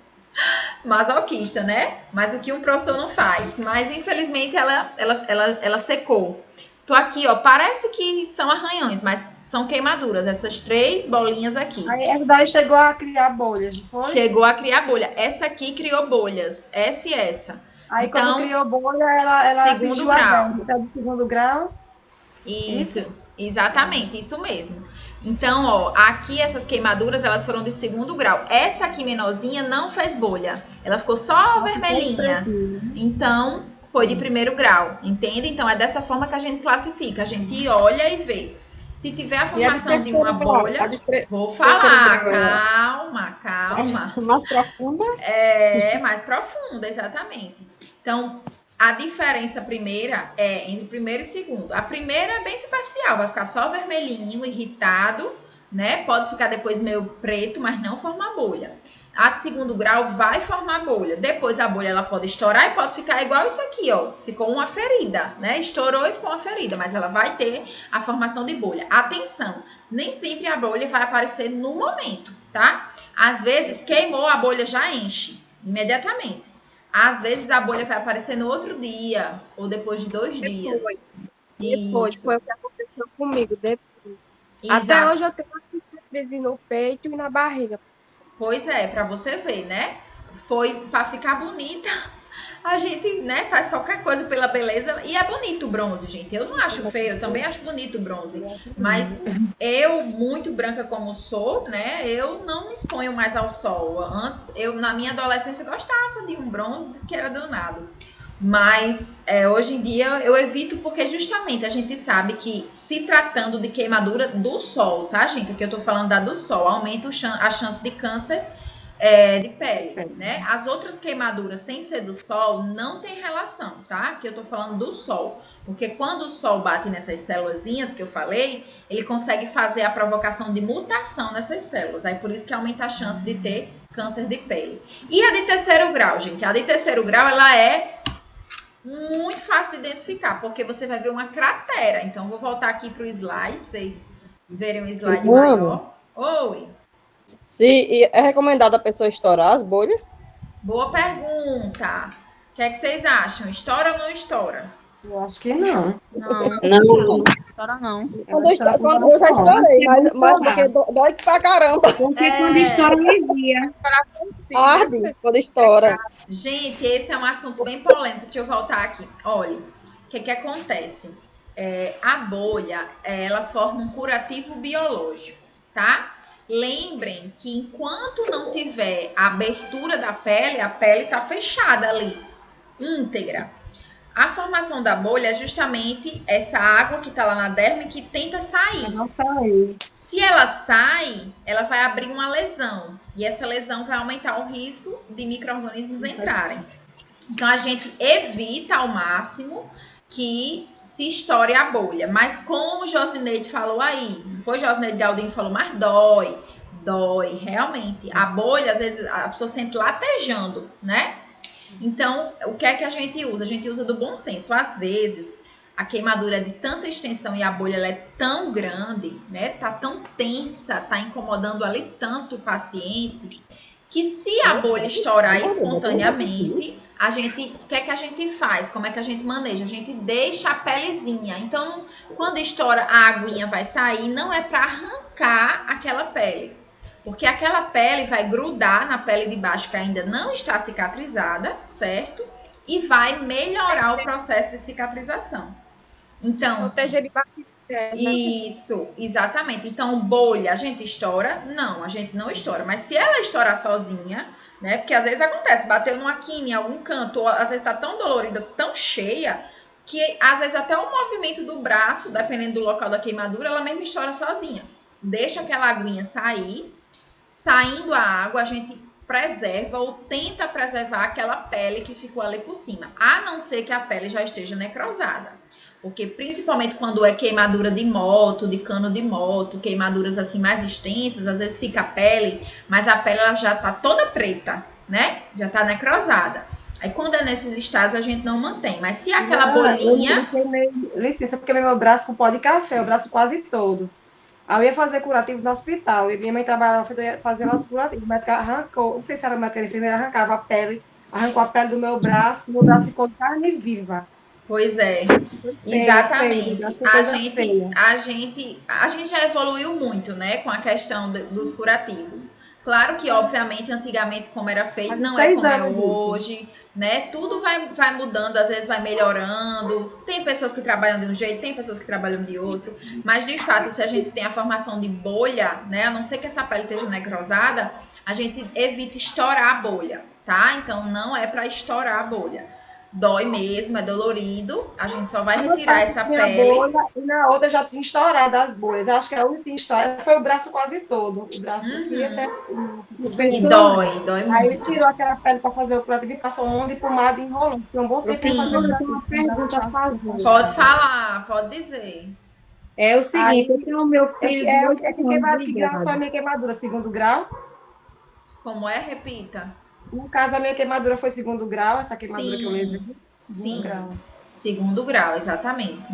Masoquista, né? Mas o que um professor não faz. Mas, infelizmente, ela secou. Tô aqui, ó. Parece que são arranhões, mas são queimaduras. Essas 3 bolinhas aqui. Aí essa daí chegou a criar bolhas, não foi? Chegou a criar bolha. Essa aqui criou bolhas. Essa e essa. Aí então, quando criou bolha, ela segundo grau. Tá de segundo grau. Isso, exatamente, isso mesmo. Então, ó, aqui essas queimaduras, elas foram de segundo grau. Essa aqui menorzinha não fez bolha. Ela ficou só vermelhinha. Então, foi de primeiro grau, entende? Então, é dessa forma que a gente classifica. A gente olha e vê. Se tiver a formação de uma bolha, vou falar. Calma. Mais profunda? É, mais profunda, exatamente. Então, a diferença primeira é entre primeiro e segundo. A primeira é bem superficial, vai ficar só vermelhinho, irritado, né? Pode ficar depois meio preto, mas não formar bolha. A de segundo grau vai formar bolha. Depois a bolha ela pode estourar e pode ficar igual isso aqui, ó. Ficou uma ferida, né? Estourou e ficou uma ferida, mas ela vai ter a formação de bolha. Atenção, nem sempre a bolha vai aparecer no momento, tá? Às vezes queimou, a bolha já enche imediatamente. Às vezes a bolha vai aparecer no outro dia ou depois de 2 dias. Depois foi o que aconteceu comigo. Depois. Exato. Até hoje eu tenho uma cicatriz no peito e na barriga. Pois é, para você ver, né? Foi para ficar bonita. A gente, né, faz qualquer coisa pela beleza e é bonito o bronze, gente. Eu não acho feio, eu também acho bonito o bronze. Mas eu, muito branca como sou, né, eu não me exponho mais ao sol. Antes, eu na minha adolescência gostava de um bronze que era danado. Mas hoje em dia eu evito porque justamente a gente sabe que se tratando de queimadura do sol, tá, gente? Aqui eu tô falando da do sol, aumenta a chance de câncer de pele, né? As outras queimaduras sem ser do sol não tem relação, tá? Aqui eu tô falando do sol, porque quando o sol bate nessas célulazinhas que eu falei, ele consegue fazer a provocação de mutação nessas células, aí por isso que aumenta a chance de ter câncer de pele. E a de terceiro grau, gente? A de terceiro grau, ela é muito fácil de identificar, porque você vai ver uma cratera. Então, vou voltar aqui pro slide, pra vocês verem um slide maior. Oi! Se é recomendado a pessoa estourar as bolhas? Boa pergunta. O que é que vocês acham? Estoura ou não estoura? Eu acho que não. Não. Estoura não. Quando eu já estourei, mas porque dói pra caramba. Porque quando estoura, alivia. Arde quando estoura. Gente, esse é um assunto bem polêmico. Deixa eu voltar aqui. Olha, o que acontece? A bolha, ela forma um curativo biológico, tá? Lembrem que enquanto não tiver a abertura da pele, a pele tá fechada ali, íntegra. A formação da bolha é justamente essa água que tá lá na derme que tenta sair. Se ela sai, ela vai abrir uma lesão. E essa lesão vai aumentar o risco de micro-organismos entrarem. Então, a gente evita ao máximo que se estoure a bolha. Mas como o Josineide falou aí, não foi Josineide Galdino que falou, mas dói. Dói, realmente. A bolha, às vezes, a pessoa sente latejando, né? Então, o que é que a gente usa? A gente usa do bom senso. Às vezes, a queimadura é de tanta extensão e a bolha ela é tão grande, né? Tá tão tensa, tá incomodando ali tanto o paciente, que se a bolha estourar espontaneamente, o que é que a gente faz? Como é que a gente maneja? A gente deixa a pelezinha. Então, quando estoura, a aguinha vai sair, não é para arrancar aquela pele. Porque aquela pele vai grudar na pele de baixo que ainda não está cicatrizada, certo? E vai melhorar o processo de cicatrização. Então, proteger de bactéria. Isso, exatamente. Então, bolha, a gente estoura? Não, a gente não estoura. Mas se ela estourar sozinha, né? Porque às vezes acontece, bateu numa quina em algum canto, ou às vezes tá tão dolorida, tão cheia, que às vezes até o movimento do braço, dependendo do local da queimadura, ela mesmo estoura sozinha. Deixa aquela aguinha sair. Saindo a água, a gente preserva ou tenta preservar aquela pele que ficou ali por cima, a não ser que a pele já esteja necrosada. Porque principalmente quando é queimadura de moto, de cano de moto, queimaduras assim mais extensas, às vezes fica a pele, mas a pele ela já tá toda preta, né? Já tá necrosada. Aí quando é nesses estados a gente não mantém, mas se aquela bolinha... Licença, porque meu braço com pó de café, o braço quase todo. Aí eu ia fazer curativo no hospital, e minha mãe trabalhava fazendo os curativos, o médico arrancou, não sei se era o médico, a enfermeira arrancava a pele, arrancou a pele do meu braço ficou carne viva. Pois é, exatamente. A gente já evoluiu muito, né, com a questão dos curativos. Claro que, obviamente, antigamente, como era feito, não é como é hoje, né? Tudo vai mudando, às vezes vai melhorando. Tem pessoas que trabalham de um jeito, tem pessoas que trabalham de outro. Mas, de fato, se a gente tem a formação de bolha, né? A não ser que essa pele esteja necrosada, a gente evita estourar a bolha, tá? Então, não é para estourar a bolha. Dói mesmo, é dolorido. A gente só vai retirar essa pele. Bolha, e na outra já tinha estourado as bolhas. Acho que a última estourada foi o braço quase todo. O braço aqui até. E dói muito. Aí tirou aquela pele para fazer o curativo e passou onda e pomada e enrolou. Tem um bom tempo Sim. fazer uma pergunta a fazer. Pode falar, pode dizer. É o seguinte, eu tenho o meu filho. Que grau foi a minha queimadura? Segundo grau? Como é? Repita. No caso, a minha queimadura foi segundo grau, essa queimadura que eu lembro. Segundo grau. Segundo grau, exatamente.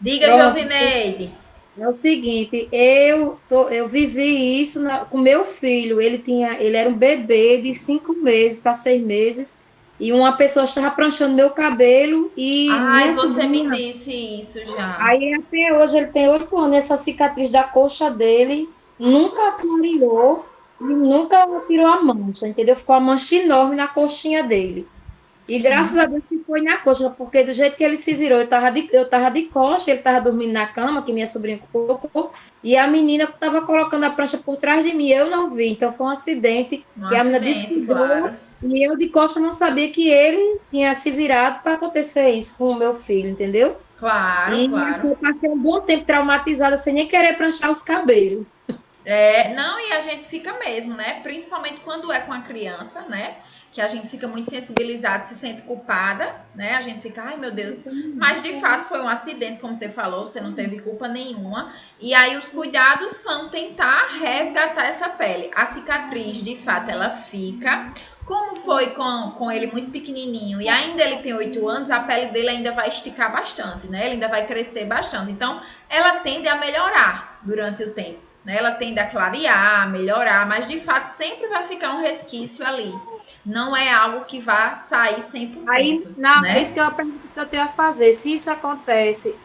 Diga, Josineide. É o seguinte, eu vivi isso com meu filho. Ele era um bebê de 5 meses para 6 meses. E uma pessoa estava pranchando meu cabelo e... Ai, você me disse isso já. Aí até hoje ele tem 8 anos, essa cicatriz da coxa dele nunca clareou. E nunca tirou a mancha, entendeu? Ficou uma mancha enorme na coxinha dele. Sim. E graças a Deus que foi na coxa, porque do jeito que ele se virou, eu estava de coxa, ele estava dormindo na cama, que minha sobrinha colocou, e a menina estava colocando a prancha por trás de mim, eu não vi. Então foi um acidente, que a menina descuidou, claro. E eu de coxa não sabia que ele tinha se virado para acontecer isso com o meu filho, entendeu? Claro, claro. Assim, eu passei um bom tempo traumatizada, sem nem querer pranchar os cabelos. Não, e a gente fica mesmo, né? Principalmente quando é com a criança, né? Que a gente fica muito sensibilizado, se sente culpada, né? A gente fica, ai meu Deus. Mas de fato foi um acidente, como você falou, você não teve culpa nenhuma. E aí os cuidados são tentar resgatar essa pele. A cicatriz, de fato, ela fica. Como foi com ele muito pequenininho e ainda ele tem 8 anos, a pele dele ainda vai esticar bastante, né? Ele ainda vai crescer bastante. Então, ela tende a melhorar durante o tempo. Ela tende a clarear, melhorar, mas de fato sempre vai ficar um resquício ali. Não é algo que vá sair 100%. Aí, né? Isso que é uma pergunta que eu tenho a fazer. Se isso acontece,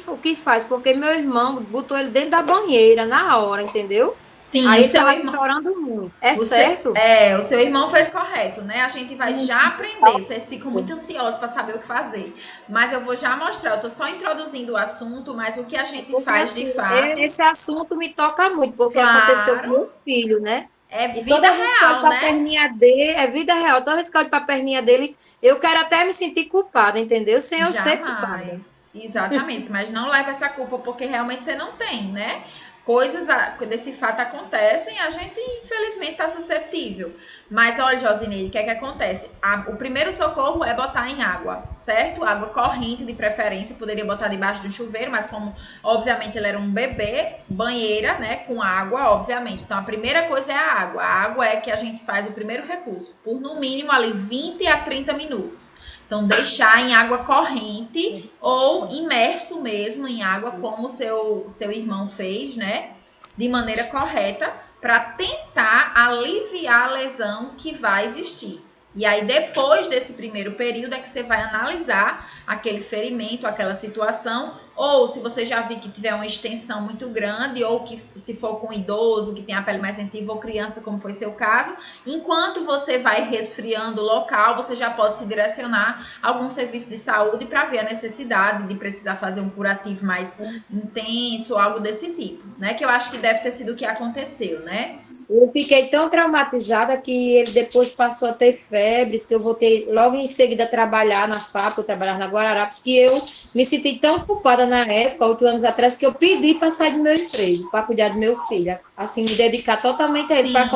o que faz? Porque meu irmão botou ele dentro da banheira na hora, entendeu? Sim, aí o seu ele irmão chorando muito. Certo? O seu irmão fez correto, né? A gente vai já aprender. Vocês ficam muito ansiosos para saber o que fazer. Mas eu vou já mostrar. Eu tô só introduzindo o assunto, mas o que a gente faz de fato. Esse assunto me toca muito, porque aconteceu com meu filho, né? É vida real, né? Perninha dele, é vida real. Toda vez que eu olho para a perninha dele, eu quero até me sentir culpada, entendeu? Sem eu ser culpada. Exatamente, mas não leva essa culpa, porque realmente você não tem, né? Coisas desse fato acontecem, a gente infelizmente está suscetível. Mas olha, Josineide, o que é que acontece? O primeiro socorro é botar em água, certo? Água corrente de preferência, poderia botar debaixo do chuveiro, mas como obviamente ele era um bebê, banheira, né, com água, obviamente. Então a primeira coisa é a água. A água é que a gente faz o primeiro recurso, por no mínimo ali 20 a 30 minutos. Então, deixar em água corrente ou imerso mesmo em água, como o seu irmão fez, né? De maneira correta, para tentar aliviar a lesão que vai existir. E aí, depois desse primeiro período, é que você vai analisar aquele ferimento, aquela situação, ou se você já viu que tiver uma extensão muito grande, ou que se for com idoso, que tem a pele mais sensível, ou criança, como foi seu caso, enquanto você vai resfriando o local, você já pode se direcionar a algum serviço de saúde para ver a necessidade de precisar fazer um curativo mais intenso, algo desse tipo, né? Que eu acho que deve ter sido o que aconteceu, né? Eu fiquei tão traumatizada que ele depois passou a ter febres, que eu voltei logo em seguida a trabalhar na fábrica, eu trabalhava na Guararapes, que eu me senti tão culpada na época, 8 anos atrás, que eu pedi para sair do meu emprego, para cuidar do meu filho, assim, me dedicar totalmente a ele, para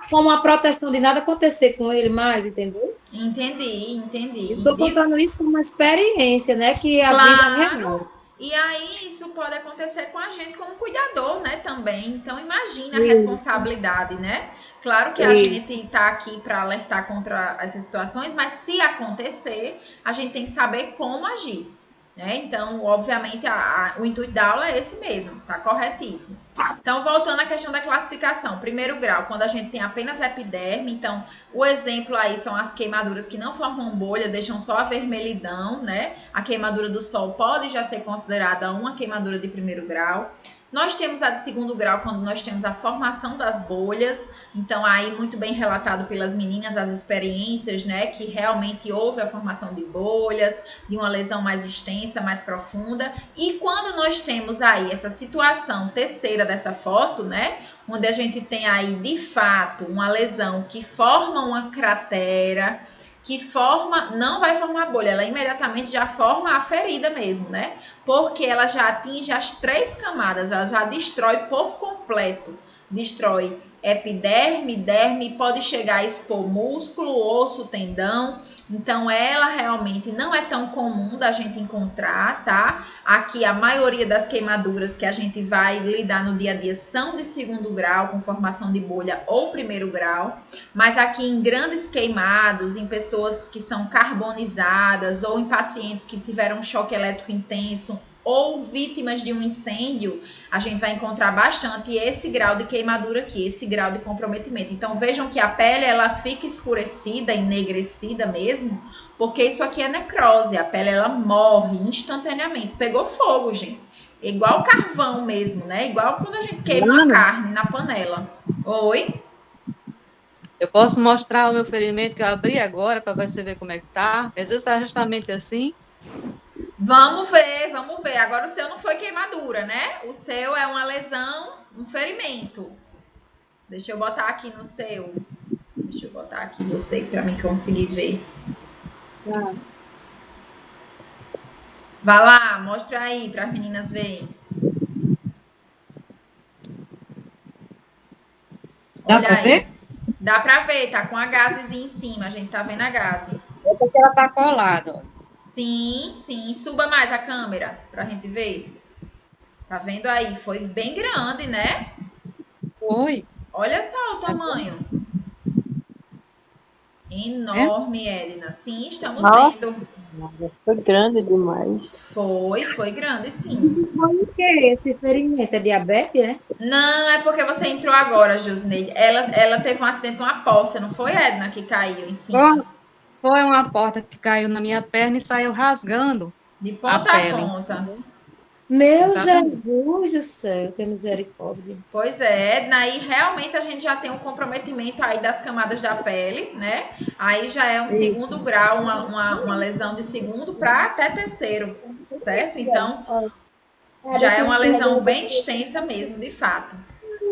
como a proteção de nada acontecer com ele mais, entendeu? Entendi. Eu estou contando isso como uma experiência, né, que a vida é real. E aí, isso pode acontecer com a gente como cuidador, né, também. Então, imagina a responsabilidade, né? Claro que a gente está aqui para alertar contra essas situações, mas se acontecer, a gente tem que saber como agir, né? Então, obviamente, o intuito da aula é esse mesmo, tá corretíssimo. Então, voltando à questão da classificação, primeiro grau, quando a gente tem apenas epiderme, então, o exemplo aí são as queimaduras que não formam bolha, deixam só a vermelhidão, né? A queimadura do sol pode já ser considerada uma queimadura de primeiro grau. Nós temos a de segundo grau, quando nós temos a formação das bolhas, então aí muito bem relatado pelas meninas as experiências, né, que realmente houve a formação de bolhas, de uma lesão mais extensa, mais profunda, e quando nós temos aí essa situação terceira dessa foto, né, onde a gente tem aí de fato uma lesão que forma uma cratera, que não vai formar bolha, ela imediatamente já forma a ferida mesmo, né? Porque ela já atinge as 3 camadas, ela já destrói por completo. Destrói epiderme, derme, pode chegar a expor músculo, osso, tendão. Então, ela realmente não é tão comum da gente encontrar, tá? Aqui, a maioria das queimaduras que a gente vai lidar no dia a dia são de segundo grau, com formação de bolha ou primeiro grau. Mas aqui, em grandes queimados, em pessoas que são carbonizadas ou em pacientes que tiveram um choque elétrico intenso, ou vítimas de um incêndio, a gente vai encontrar bastante esse grau de queimadura aqui, esse grau de comprometimento. Então, vejam que a pele, ela fica escurecida, enegrecida mesmo, porque isso aqui é necrose, a pele, ela morre instantaneamente. Pegou fogo, gente. Igual carvão mesmo, né? Igual quando a gente queima a carne na panela. Oi? Eu posso mostrar o meu ferimento que eu abri agora, para você ver como é que tá? Às vezes está justamente assim. Vamos ver. Agora o seu não foi queimadura, né? O seu é uma lesão, um ferimento. Deixa eu botar aqui no seu. Deixa eu botar aqui você para mim conseguir ver. Vai lá, mostra aí para as meninas verem. Dá para ver? Dá para ver, tá com a gazezinha em cima, a gente tá vendo a gaze. É porque ela tá colada, ó. Sim. Suba mais a câmera pra gente ver. Tá vendo aí? Foi bem grande, né? Foi. Olha só o tamanho. Enorme, Edna. Sim, estamos vendo. Foi grande demais. Foi grande, sim. O que é esse ferimento? É diabetes, né? Não, é porque você entrou agora, Josineide. Ela teve um acidente com a porta, não foi, Edna, que caiu em cima? Foi uma porta que caiu na minha perna e saiu rasgando. De ponta a ponta. Meu Jesus do céu, tem misericórdia. Pois é, Edna, aí realmente a gente já tem um comprometimento aí das camadas da pele, né? Aí já é um segundo grau, uma lesão de segundo para até terceiro, certo? Então, já é uma lesão bem extensa mesmo, de fato.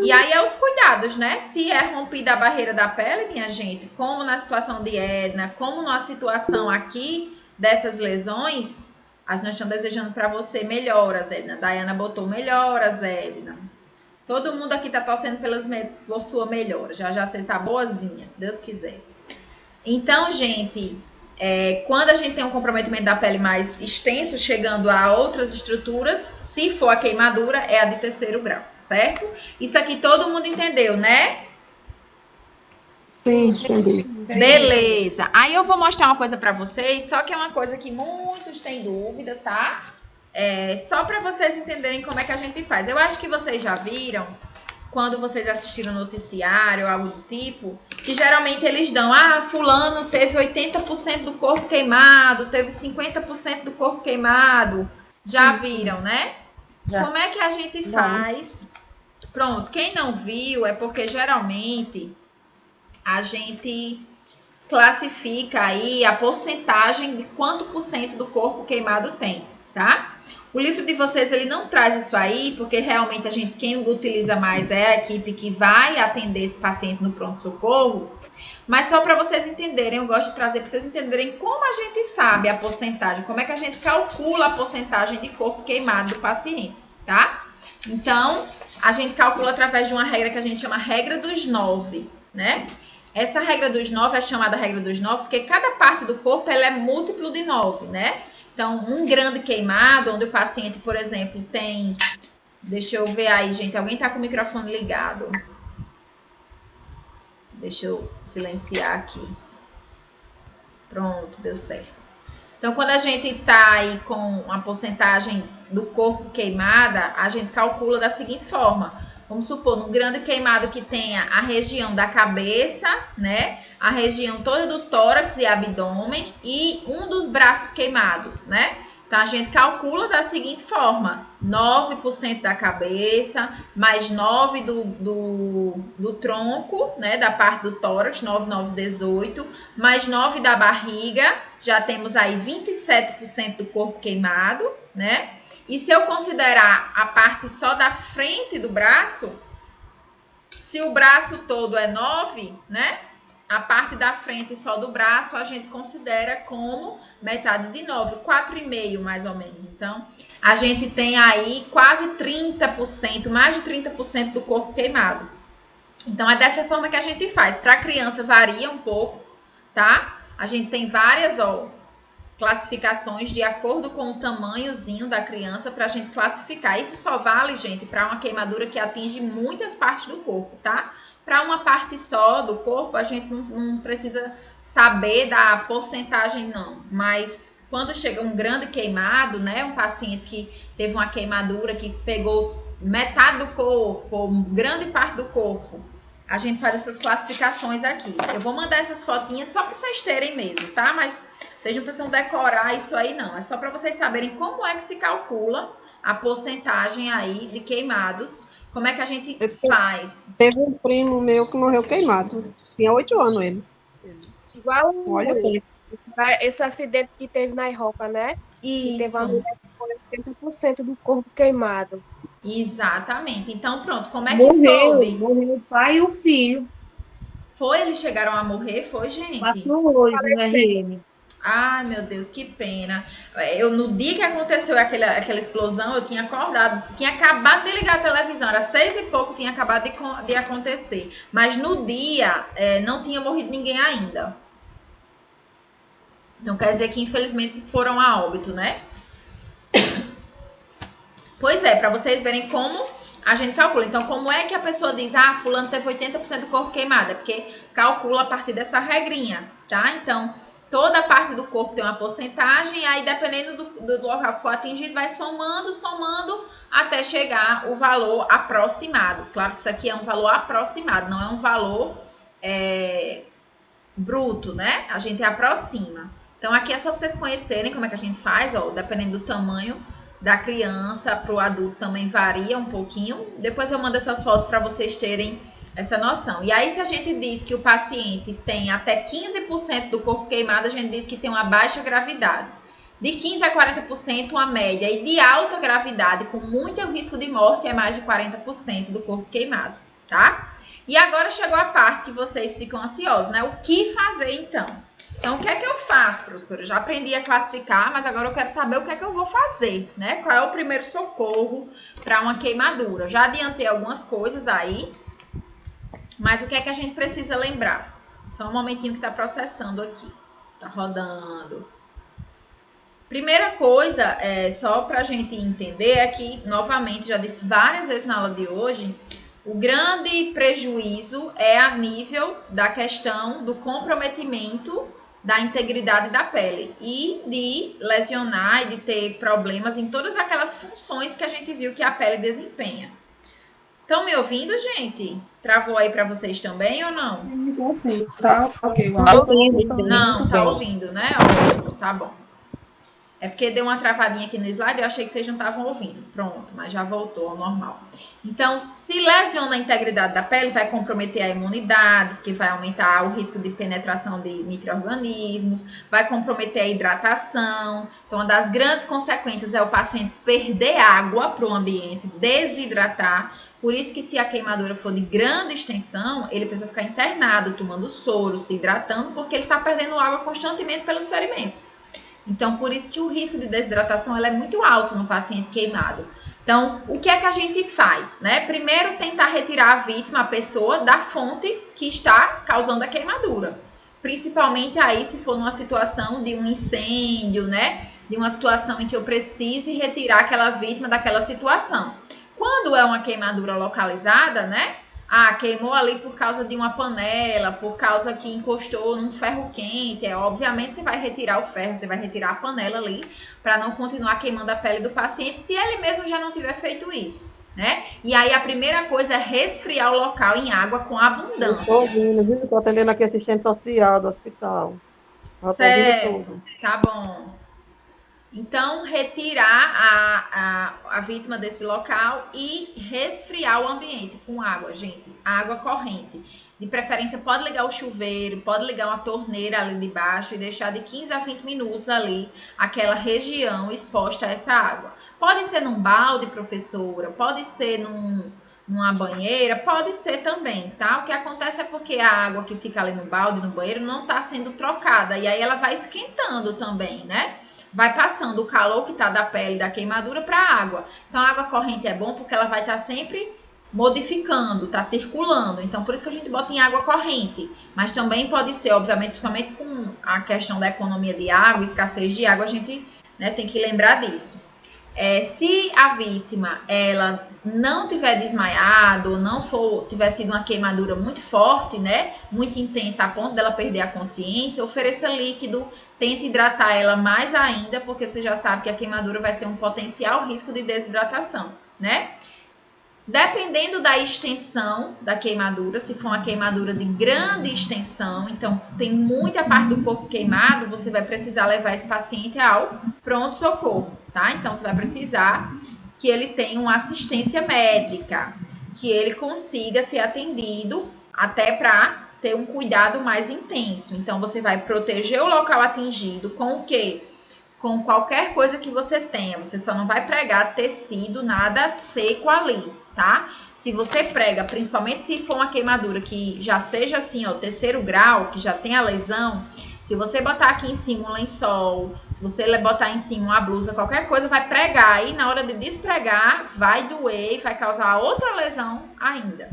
E aí é os cuidados, né? Se é rompida a barreira da pele, minha gente, como na situação de Edna, como na situação aqui dessas lesões, nós estamos desejando para você melhoras, Edna. Daiana botou melhoras, Edna. Todo mundo aqui tá torcendo por sua melhora. Já você tá boazinha, se Deus quiser. Então, gente, quando a gente tem um comprometimento da pele mais extenso, chegando a outras estruturas, se for a queimadura, é a de terceiro grau, certo? Isso aqui todo mundo entendeu, né? Sim, entendi. Beleza. Aí eu vou mostrar uma coisa para vocês, só que é uma coisa que muitos têm dúvida, tá? Só para vocês entenderem como é que a gente faz. Eu acho que vocês já viram quando vocês assistiram o noticiário ou algo do tipo, que geralmente eles dão, fulano teve 80% do corpo queimado, teve 50% do corpo queimado. Já viram, né? Já. Como é que a gente faz? Pronto, quem não viu é porque geralmente a gente classifica aí a porcentagem de quanto por cento do corpo queimado tem, tá? O livro de vocês, ele não traz isso aí, porque realmente quem utiliza mais é a equipe que vai atender esse paciente no pronto-socorro, mas só para vocês entenderem, eu gosto de trazer para vocês entenderem como a gente sabe a porcentagem, como é que a gente calcula a porcentagem de corpo queimado do paciente, tá? Então, a gente calcula através de uma regra que a gente chama regra dos 9, né? Essa regra dos 9 é chamada regra dos 9 porque cada parte do corpo ela é múltiplo de 9, né? Então, um grande queimado, onde o paciente, por exemplo, tem... Deixa eu ver aí, gente. Alguém tá com o microfone ligado. Deixa eu silenciar aqui. Pronto, deu certo. Então, quando a gente tá aí com a porcentagem do corpo queimada, a gente calcula da seguinte forma. Vamos supor, num grande queimado que tenha a região da cabeça, né? A região toda do tórax e abdômen e um dos braços queimados, né? Então, a gente calcula da seguinte forma. 9% da cabeça, mais 9 do tronco, né? Da parte do tórax, 9, 9, 18. Mais 9 da barriga, já temos aí 27% do corpo queimado, né? E se eu considerar a parte só da frente do braço, se o braço todo é 9, né? A parte da frente só do braço a gente considera como metade de 9, 4,5 mais ou menos. Então, a gente tem aí quase 30%, mais de 30% do corpo queimado. Então, é dessa forma que a gente faz. Para a criança varia um pouco, tá? A gente tem várias, classificações de acordo com o tamanhozinho da criança para a gente classificar. Isso só vale, gente, para uma queimadura que atinge muitas partes do corpo, tá? Para uma parte só do corpo, a gente não precisa saber da porcentagem, não. Mas quando chega um grande queimado, né? Um paciente que teve uma queimadura que pegou metade do corpo, ou grande parte do corpo, a gente faz essas classificações aqui. Eu vou mandar essas fotinhas só para vocês terem mesmo, tá? Mas vocês não precisam decorar isso aí, não. É só para vocês saberem como é que se calcula a porcentagem aí de queimados. Como é que a gente faz? Teve um primo meu que morreu queimado. Tinha 8 anos ele. Igual Olha bem. esse acidente que teve na Europa, né? Isso. Que teve uma mulher com 80% do corpo queimado. Exatamente. Então, pronto. Como é que soube? Morreu o pai e o filho. Foi? Eles chegaram a morrer? Foi, gente? Passou hoje no RM. Ai, meu Deus, que pena. No dia que aconteceu aquela explosão, eu tinha acordado, tinha acabado de ligar a televisão, era 6 e pouco, tinha acabado de acontecer. Mas no dia, não tinha morrido ninguém ainda. Então, quer dizer que, infelizmente, foram a óbito, né? Pois é, para vocês verem como a gente calcula. Então, como é que a pessoa diz, fulano teve 80% do corpo queimado? É porque calcula a partir dessa regrinha, tá? Então, toda a parte do corpo tem uma porcentagem, e aí, dependendo do local que for atingido, vai somando até chegar o valor aproximado. Claro que isso aqui é um valor aproximado, não é um valor bruto, né? A gente aproxima. Então, aqui é só vocês conhecerem como é que a gente faz, dependendo do tamanho da criança, para o adulto também varia um pouquinho. Depois eu mando essas fotos para vocês terem essa noção. E aí, se a gente diz que o paciente tem até 15% do corpo queimado, a gente diz que tem uma baixa gravidade. De 15% a 40%, uma média. E de alta gravidade, com muito risco de morte, é mais de 40% do corpo queimado, tá? E agora chegou a parte que vocês ficam ansiosos, né? O que fazer, então? Então, o que é que eu faço, professora? Eu já aprendi a classificar, mas agora eu quero saber o que é que eu vou fazer, né? Qual é o primeiro socorro para uma queimadura? Já adiantei algumas coisas aí, mas o que é que a gente precisa lembrar? Só um momentinho que está processando aqui. Tá rodando. Primeira coisa, só para a gente entender, é que, novamente, já disse várias vezes na aula de hoje, o grande prejuízo é a nível da questão do comprometimento da integridade da pele e de lesionar e de ter problemas em todas aquelas funções que a gente viu que a pele desempenha. Estão me ouvindo, gente? Travou aí para vocês também ou não? Sim, tá ok. Tá ouvindo, Não, tá ouvindo, né? Ótimo, tá bom. É porque deu uma travadinha aqui no slide, eu achei que vocês não estavam ouvindo. Pronto, mas já voltou ao normal. Então, se lesiona a integridade da pele, vai comprometer a imunidade, porque vai aumentar o risco de penetração de micro-organismos, vai comprometer a hidratação. Então, uma das grandes consequências é o paciente perder água para o ambiente, desidratar. Por isso que se a queimadura for de grande extensão, ele precisa ficar internado, tomando soro, se hidratando, porque ele está perdendo água constantemente pelos ferimentos. Então, por isso que o risco de desidratação ela é muito alto no paciente queimado. Então, o que é que a gente faz, né? Primeiro, tentar retirar a vítima, a pessoa, da fonte que está causando a queimadura. Principalmente aí, se for numa situação de um incêndio, né? De uma situação em que eu precise retirar aquela vítima daquela situação. Quando é uma queimadura localizada, né? Queimou ali por causa de uma panela, por causa que encostou num ferro quente. Obviamente você vai retirar o ferro, você vai retirar a panela ali, para não continuar queimando a pele do paciente, se ele mesmo já não tiver feito isso, né? E aí a primeira coisa é resfriar o local em água com abundância. Estou ouvindo, viu? Estou atendendo aqui assistente social do hospital. Certo, tá bom. Então, retirar a vítima desse local e resfriar o ambiente com água, gente. Água corrente. De preferência, pode ligar o chuveiro, pode ligar uma torneira ali de baixo e deixar de 15 a 20 minutos ali aquela região exposta a essa água. Pode ser num balde, professora, pode ser numa banheira, pode ser também, tá? O que acontece é porque a água que fica ali no balde, no banheiro, não está sendo trocada. E aí ela vai esquentando também, né? Vai passando o calor que está da pele da queimadura para a água. Então, a água corrente é bom porque ela vai estar sempre modificando, tá circulando. Então, por isso que a gente bota em água corrente. Mas também pode ser, obviamente, principalmente com a questão da economia de água, escassez de água, a gente, né, tem que lembrar disso. Se a vítima ela não tiver desmaiado, não tiver sido uma queimadura muito forte, né, muito intensa a ponto dela perder a consciência, ofereça líquido, tente hidratar ela mais ainda, porque você já sabe que a queimadura vai ser um potencial risco de desidratação, né? Dependendo da extensão da queimadura, se for uma queimadura de grande extensão, então tem muita parte do corpo queimado, você vai precisar levar esse paciente ao pronto-socorro, tá? Então, você vai precisar que ele tenha uma assistência médica, que ele consiga ser atendido até para ter um cuidado mais intenso. Então, você vai proteger o local atingido com o quê? Com qualquer coisa que você tenha. Você só não vai pregar tecido, nada seco ali, tá? Se você prega, principalmente se for uma queimadura que já seja assim, ó, 3º grau, que já tem a lesão, se você botar aqui em cima um lençol, se você botar em cima uma blusa, qualquer coisa, vai pregar. Aí, na hora de despregar, vai doer e vai causar outra lesão ainda.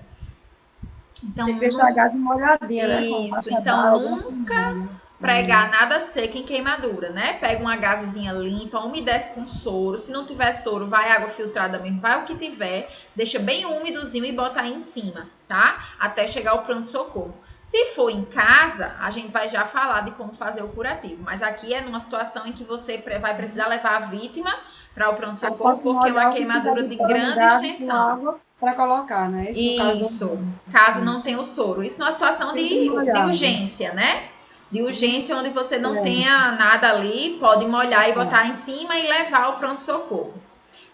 Então, tem que deixar a gás molhadinha, né? Isso, então nunca pregar nada seco em queimadura, né? Pega uma gazezinha limpa, umedece com soro. Se não tiver soro, vai água filtrada mesmo, vai o que tiver. Deixa bem úmidozinho e bota aí em cima, tá? Até chegar ao pronto-socorro. Se for em casa, a gente vai já falar de como fazer o curativo. Mas aqui é numa situação em que você vai precisar levar a vítima para o pronto-socorro, porque é uma queimadura de grande extensão. Para colocar, né? Isso, caso não tenha o soro. Isso numa situação de urgência, né? De urgência, onde você não tenha nada ali, pode molhar e botar em cima e levar ao pronto-socorro.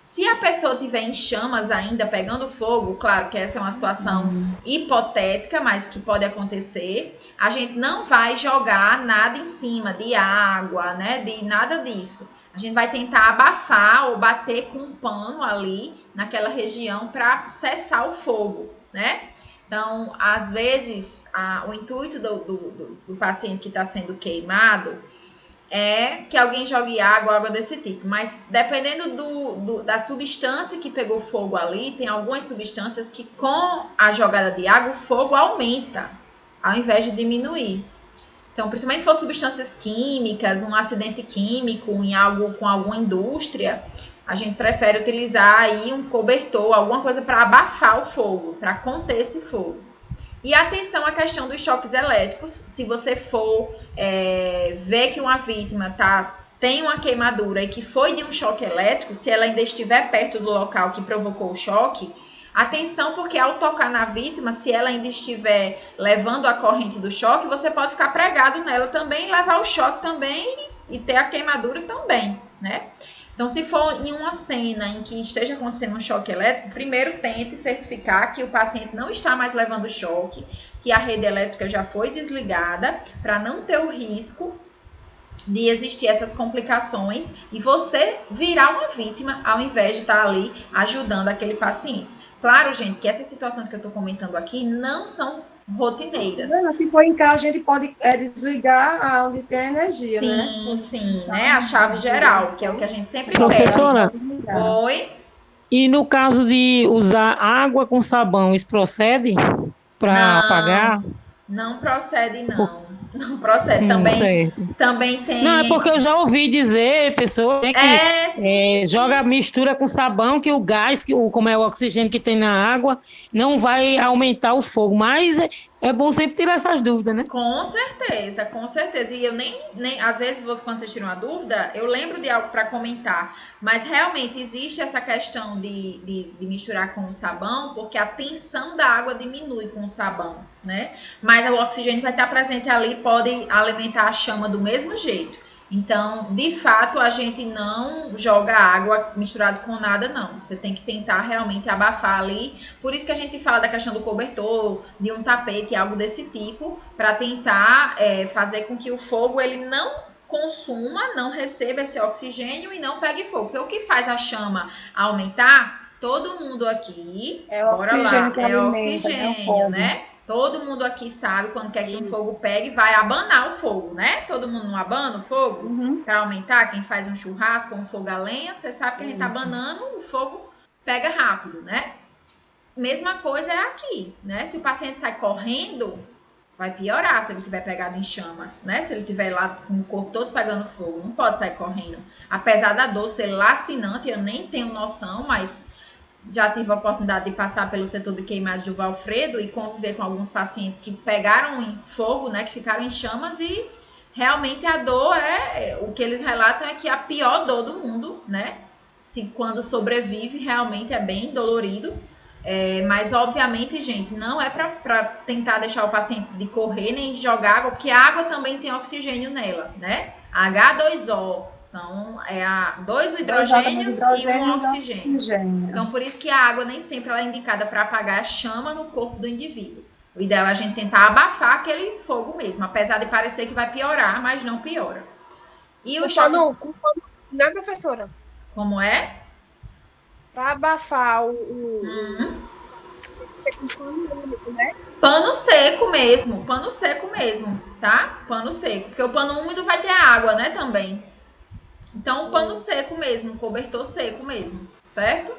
Se a pessoa tiver em chamas ainda, pegando fogo, claro que essa é uma situação hipotética, mas que pode acontecer, a gente não vai jogar nada em cima de água, né? De nada disso. A gente vai tentar abafar ou bater com um pano ali naquela região para cessar o fogo, né? Então, às vezes, o intuito do paciente que está sendo queimado é que alguém jogue água desse tipo. Mas, dependendo da substância que pegou fogo ali, tem algumas substâncias que, com a jogada de água, o fogo aumenta, ao invés de diminuir. Então, principalmente se for substâncias químicas, um acidente químico em algo com alguma indústria, a gente prefere utilizar aí um cobertor, alguma coisa para abafar o fogo, para conter esse fogo. E atenção à questão dos choques elétricos. Se você for ver que uma vítima tem uma queimadura e que foi de um choque elétrico, se ela ainda estiver perto do local que provocou o choque, Atenção, porque ao tocar na vítima, se ela ainda estiver levando a corrente do choque, você pode ficar pregado nela também, levar o choque também e ter a queimadura também, né? Então, se for em uma cena em que esteja acontecendo um choque elétrico, primeiro tente certificar que o paciente não está mais levando choque, que a rede elétrica já foi desligada, para não ter o risco de existir essas complicações e você virar uma vítima ao invés de estar ali ajudando aquele paciente. Claro, gente, que essas situações que eu estou comentando aqui não são rotineiras. Se for em casa, a gente pode desligar onde tem energia, né? Sim, né? A chave geral, que é o que a gente sempre Professora, pede. Oi? E no caso de usar água com sabão, isso procede para apagar? Não procede, não. Não procede. Também tem... Não, é porque eu já ouvi dizer, pessoa que joga mistura com sabão, que o gás, como é o oxigênio que tem na água, não vai aumentar o fogo. Mas é bom sempre tirar essas dúvidas, né? Com certeza, com certeza. E eu nem às vezes, quando vocês tiram uma dúvida, eu lembro de algo para comentar. Mas realmente existe essa questão de misturar com o sabão, porque a tensão da água diminui com o sabão, né? Mas o oxigênio vai estar presente ali, pode alimentar a chama do mesmo jeito. Então, de fato, a gente não joga água misturado com nada, não. Você tem que tentar realmente abafar ali. Por isso que a gente fala da questão do cobertor, de um tapete, algo desse tipo, para tentar fazer com que o fogo ele não consuma, não receba esse oxigênio e não pegue fogo. Porque o que faz a chama aumentar, todo mundo aqui, é oxigênio, né? Todo mundo aqui sabe quando quer que um fogo pegue, vai abanar o fogo, né? Todo mundo não abana o fogo para aumentar. Quem faz um churrasco com um fogo a lenha, você sabe que a gente tá abanando, o fogo pega rápido, né? Mesma coisa é aqui, né? Se o paciente sai correndo, vai piorar se ele tiver pegado em chamas, né? Se ele tiver lá com o corpo todo pegando fogo, não pode sair correndo. Apesar da dor ser lacinante, eu nem tenho noção, mas já tive a oportunidade de passar pelo setor de queimados do Valfredo e conviver com alguns pacientes que pegaram em fogo, né, que ficaram em chamas e realmente a dor o que eles relatam é que é a pior dor do mundo, né? Quando sobrevive, realmente é bem dolorido. Mas obviamente, gente, não é para tentar deixar o paciente de correr nem de jogar água, porque a água também tem oxigênio nela, né? H2O são dois hidrogênios e um oxigênio. Então, por isso que a água nem sempre ela é indicada para apagar a chama no corpo do indivíduo. O ideal é a gente tentar abafar aquele fogo mesmo, apesar de parecer que vai piorar, mas não piora. E o choque... Né, professora? Como é? Para abafar Pano seco mesmo, tá? Pano seco, porque o pano úmido vai ter água, né, também. Então, o pano seco mesmo, cobertor seco mesmo, certo?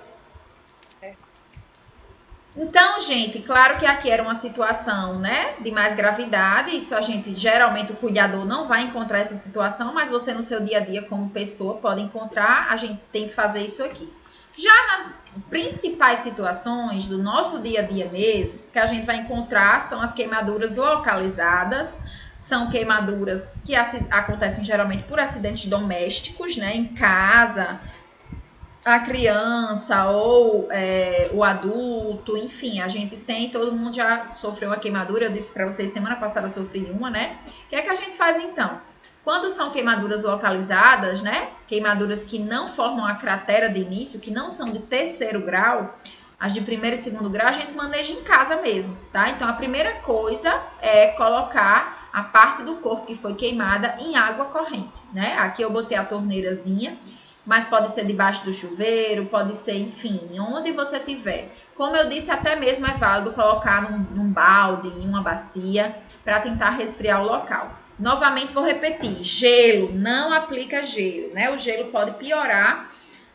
Então, gente, claro que aqui era uma situação, né, de mais gravidade, isso geralmente o cuidador não vai encontrar essa situação, mas você no seu dia a dia como pessoa pode encontrar, a gente tem que fazer isso aqui. Já nas principais situações do nosso dia a dia mesmo, que a gente vai encontrar são as queimaduras localizadas, são queimaduras que acontecem geralmente por acidentes domésticos, né, em casa, a criança ou o adulto, enfim, a gente todo mundo já sofreu uma queimadura, eu disse para vocês, semana passada eu sofri uma, né? O que é que a gente faz então? Quando são queimaduras localizadas, né? Queimaduras que não formam a cratera de início, que não são de terceiro grau, as de primeiro e segundo grau, a gente maneja em casa mesmo, tá? Então, a primeira coisa é colocar a parte do corpo que foi queimada em água corrente, né? Aqui eu botei a torneirazinha, mas pode ser debaixo do chuveiro, pode ser, enfim, onde você tiver. Como eu disse, até mesmo é válido colocar num balde, em uma bacia, para tentar resfriar o local. Novamente vou repetir, gelo, não aplica gelo, né? O gelo pode piorar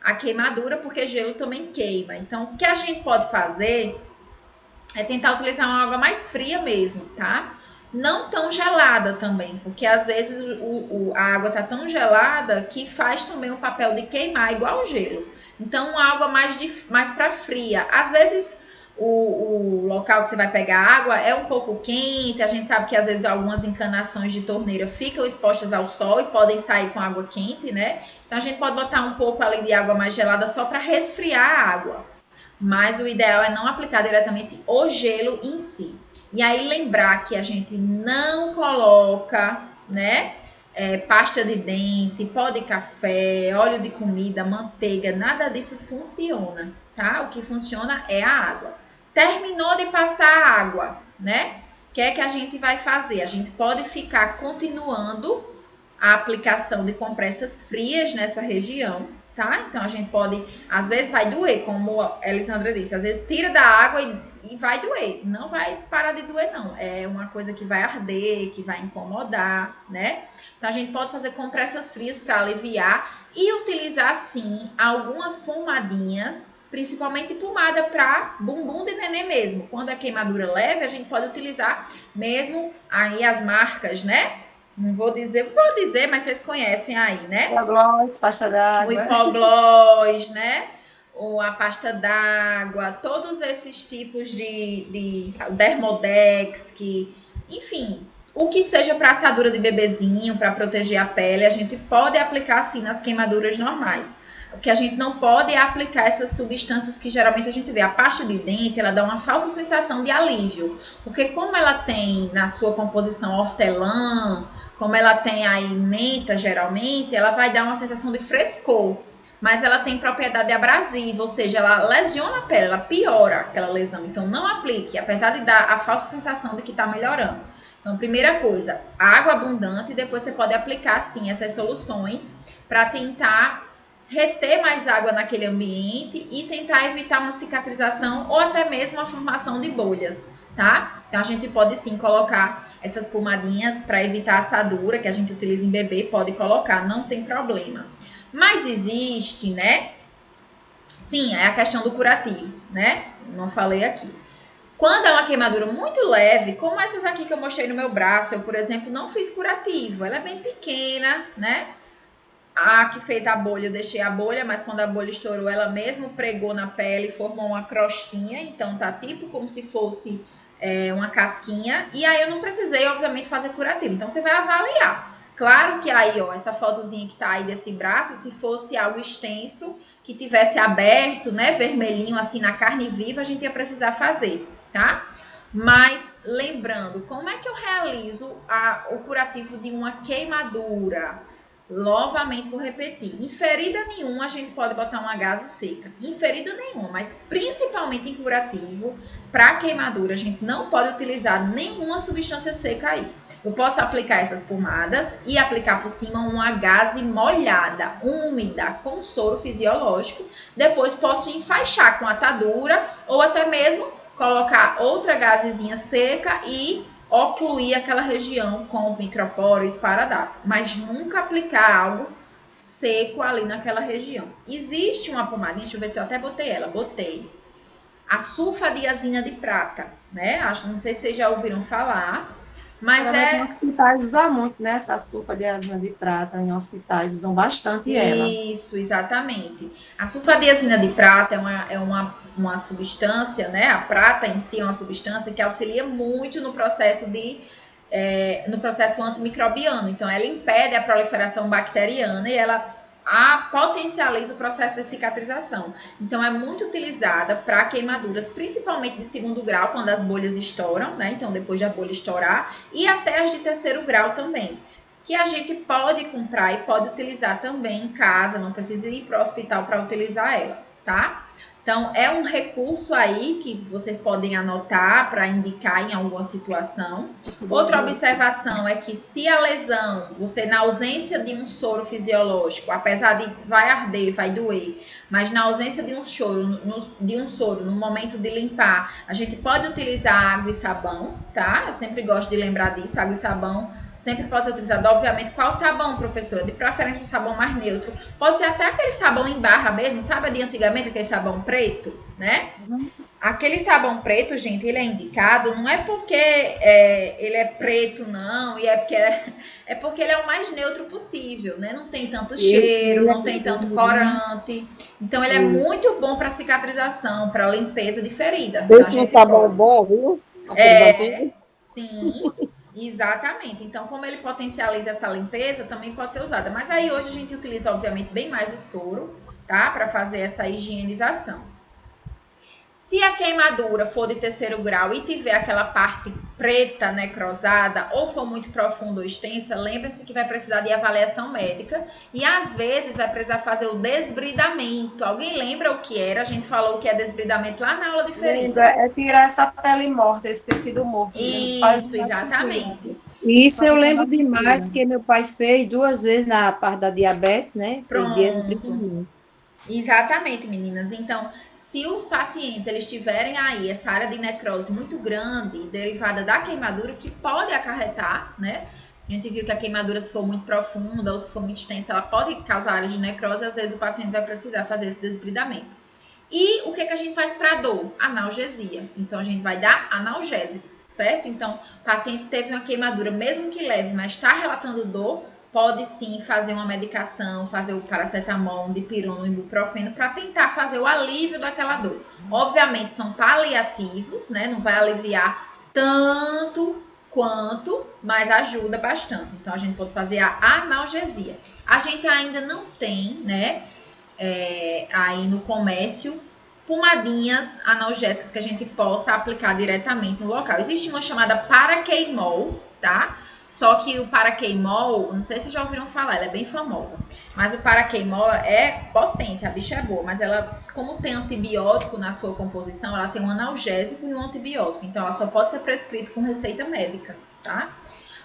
a queimadura, porque gelo também queima. Então, o que a gente pode fazer é tentar utilizar uma água mais fria mesmo, tá? Não tão gelada também, porque às vezes a água tá tão gelada que faz também o papel de queimar, igual o gelo. Então, uma água mais para fria. Às vezes o local que você vai pegar água é um pouco quente, a gente sabe que às vezes algumas encanações de torneira ficam expostas ao sol e podem sair com água quente, né? Então a gente pode botar um pouco ali de água mais gelada só para resfriar a água. mas o ideal é não aplicar diretamente o gelo em si. E aí lembrar que a gente não coloca, né, pasta de dente, pó de café, óleo de comida, manteiga, nada disso funciona, tá? O que funciona é a água. Terminou de passar a água, né? O que é que a gente vai fazer? A gente pode ficar continuando a aplicação de compressas frias nessa região, tá? Então, a gente pode, às vezes vai doer, como a Elisandra disse, às vezes tira da água e vai doer. Não vai parar de doer, não. É uma coisa que vai arder, que vai incomodar, né? Então, a gente pode fazer compressas frias para aliviar e utilizar, sim, algumas pomadinhas, principalmente pomada para bumbum de neném mesmo. Quando é queimadura leve, a gente pode utilizar mesmo aí as marcas, né? Não vou dizer, mas vocês conhecem aí, né? Hipoglós, pasta d'água. O hipoglós, né? Ou a pasta d'água, todos esses tipos de Dermodex, que, enfim, o que seja para assadura de bebezinho, para proteger a pele, a gente pode aplicar sim nas queimaduras normais. O que a gente não pode é aplicar essas substâncias que geralmente a gente vê. A pasta de dente, ela dá uma falsa sensação de alívio. Porque como ela tem na sua composição hortelã, como ela tem aí menta geralmente, ela vai dar uma sensação de frescor. Mas ela tem propriedade abrasiva, ou seja, ela lesiona a pele, ela piora aquela lesão. Então não aplique, apesar de dar a falsa sensação de que está melhorando. Então, primeira coisa, água abundante, e depois você pode aplicar sim essas soluções para tentar reter mais água naquele ambiente e tentar evitar uma cicatrização ou até mesmo a formação de bolhas, tá? Então, a gente pode sim colocar essas pomadinhas para evitar assadura, que a gente utiliza em bebê, pode colocar, não tem problema. Mas existe, né? Sim, é a questão do curativo, né? Não falei aqui. Quando é uma queimadura muito leve, como essas aqui que eu mostrei no meu braço, eu, por exemplo, não fiz curativo. Ela é bem pequena, né? A que fez a bolha, eu deixei a bolha, mas quando a bolha estourou, ela mesmo pregou na pele e formou uma crostinha. Então, tá tipo como se fosse uma casquinha. E aí, eu não precisei, obviamente, fazer curativo. Então, você vai avaliar. Claro que aí, ó, essa fotozinha que tá aí desse braço, se fosse algo extenso, que tivesse aberto, né, vermelhinho, assim, na carne viva, a gente ia precisar fazer, tá? Mas, lembrando, como é que eu realizo o curativo de uma queimadura? Novamente vou repetir, em ferida nenhuma a gente pode botar uma gase seca, em ferida nenhuma, mas principalmente em curativo, para queimadura a gente não pode utilizar nenhuma substância seca aí. Eu posso aplicar essas pomadas e aplicar por cima uma gase molhada, úmida, com soro fisiológico, depois posso enfaixar com atadura ou até mesmo colocar outra gasezinha seca e ocluir aquela região com microporo, esparadrapo, mas nunca aplicar algo seco ali naquela região. Existe uma pomadinha, deixa eu ver se eu até botei ela, botei. A sulfadiazina de prata, né? Não sei se vocês já ouviram falar, mas Em hospitais usam muito, né? Essa sulfadiazina de prata, em hospitais usam bastante ela. Isso, exatamente. A sulfadiazina de prata é uma substância, né? A prata em si é uma substância que auxilia muito no processo no processo antimicrobiano. Então, ela impede a proliferação bacteriana e ela potencializa o processo de cicatrização. Então, é muito utilizada para queimaduras, principalmente de segundo grau, quando as bolhas estouram, né? Então, depois da bolha estourar, e até as de terceiro grau também, que a gente pode comprar e pode utilizar também em casa, não precisa ir para o hospital para utilizar ela, tá? Então, é um recurso aí que vocês podem anotar para indicar em alguma situação. Outra observação é que se a lesão, você na ausência de um soro fisiológico, apesar de vai arder, vai doer, mas na ausência de um soro, no momento de limpar, a gente pode utilizar água e sabão, tá? Eu sempre gosto de lembrar disso, água e sabão sempre pode ser utilizado. Obviamente, qual sabão, professora? De preferência um sabão mais neutro. Pode ser até aquele sabão em barra mesmo, sabe de antigamente, aquele sabão preto, né? Aquele sabão preto, gente, ele é indicado, não é porque ele é preto, não, e é porque ele é o mais neutro possível, né? Não tem tanto cheiro, não tem tanto corante. Então, ele é muito bom para cicatrização, para limpeza de ferida. Esse é um sabão bom, viu? Sim, exatamente. Então, como ele potencializa essa limpeza, também pode ser usada. Mas aí, hoje, a gente utiliza, obviamente, bem mais o soro, tá? Para fazer essa higienização. Se a queimadura for de terceiro grau e tiver aquela parte preta necrosada ou for muito profunda ou extensa, lembre-se que vai precisar de avaliação médica e às vezes vai precisar fazer o desbridamento. Alguém lembra o que era? A gente falou que é desbridamento lá na aula de feridas. É tirar essa pele morta, esse tecido morto. Isso, exatamente. Isso eu lembro demais, que meu pai fez 2 vezes na parte da diabetes, né? Pronto. Desbridamento. Exatamente, meninas. Então, se os pacientes eles tiverem aí essa área de necrose muito grande, derivada da queimadura, que pode acarretar, né? A gente viu que a queimadura, se for muito profunda ou se for muito extensa, ela pode causar áreas de necrose, e às vezes o paciente vai precisar fazer esse desbridamento. E o que a gente faz para dor? Analgesia. Então, a gente vai dar analgésico, certo? Então, o paciente teve uma queimadura, mesmo que leve, mas está relatando dor, pode sim fazer uma medicação, fazer o paracetamol, um dipirona, um ibuprofeno, para tentar fazer o alívio daquela dor. Obviamente são paliativos, né? Não vai aliviar tanto quanto, mas ajuda bastante. Então a gente pode fazer a analgesia. A gente ainda não tem, né? Aí no comércio, pomadinhas analgésicas que a gente possa aplicar diretamente no local. Existe uma chamada paraqueimol, tá? Só que o paraqueimol, não sei se vocês já ouviram falar, ela é bem famosa. Mas o paraqueimol é potente, a bicha é boa. Mas ela, como tem antibiótico na sua composição, ela tem um analgésico e um antibiótico. Então, ela só pode ser prescrita com receita médica, tá?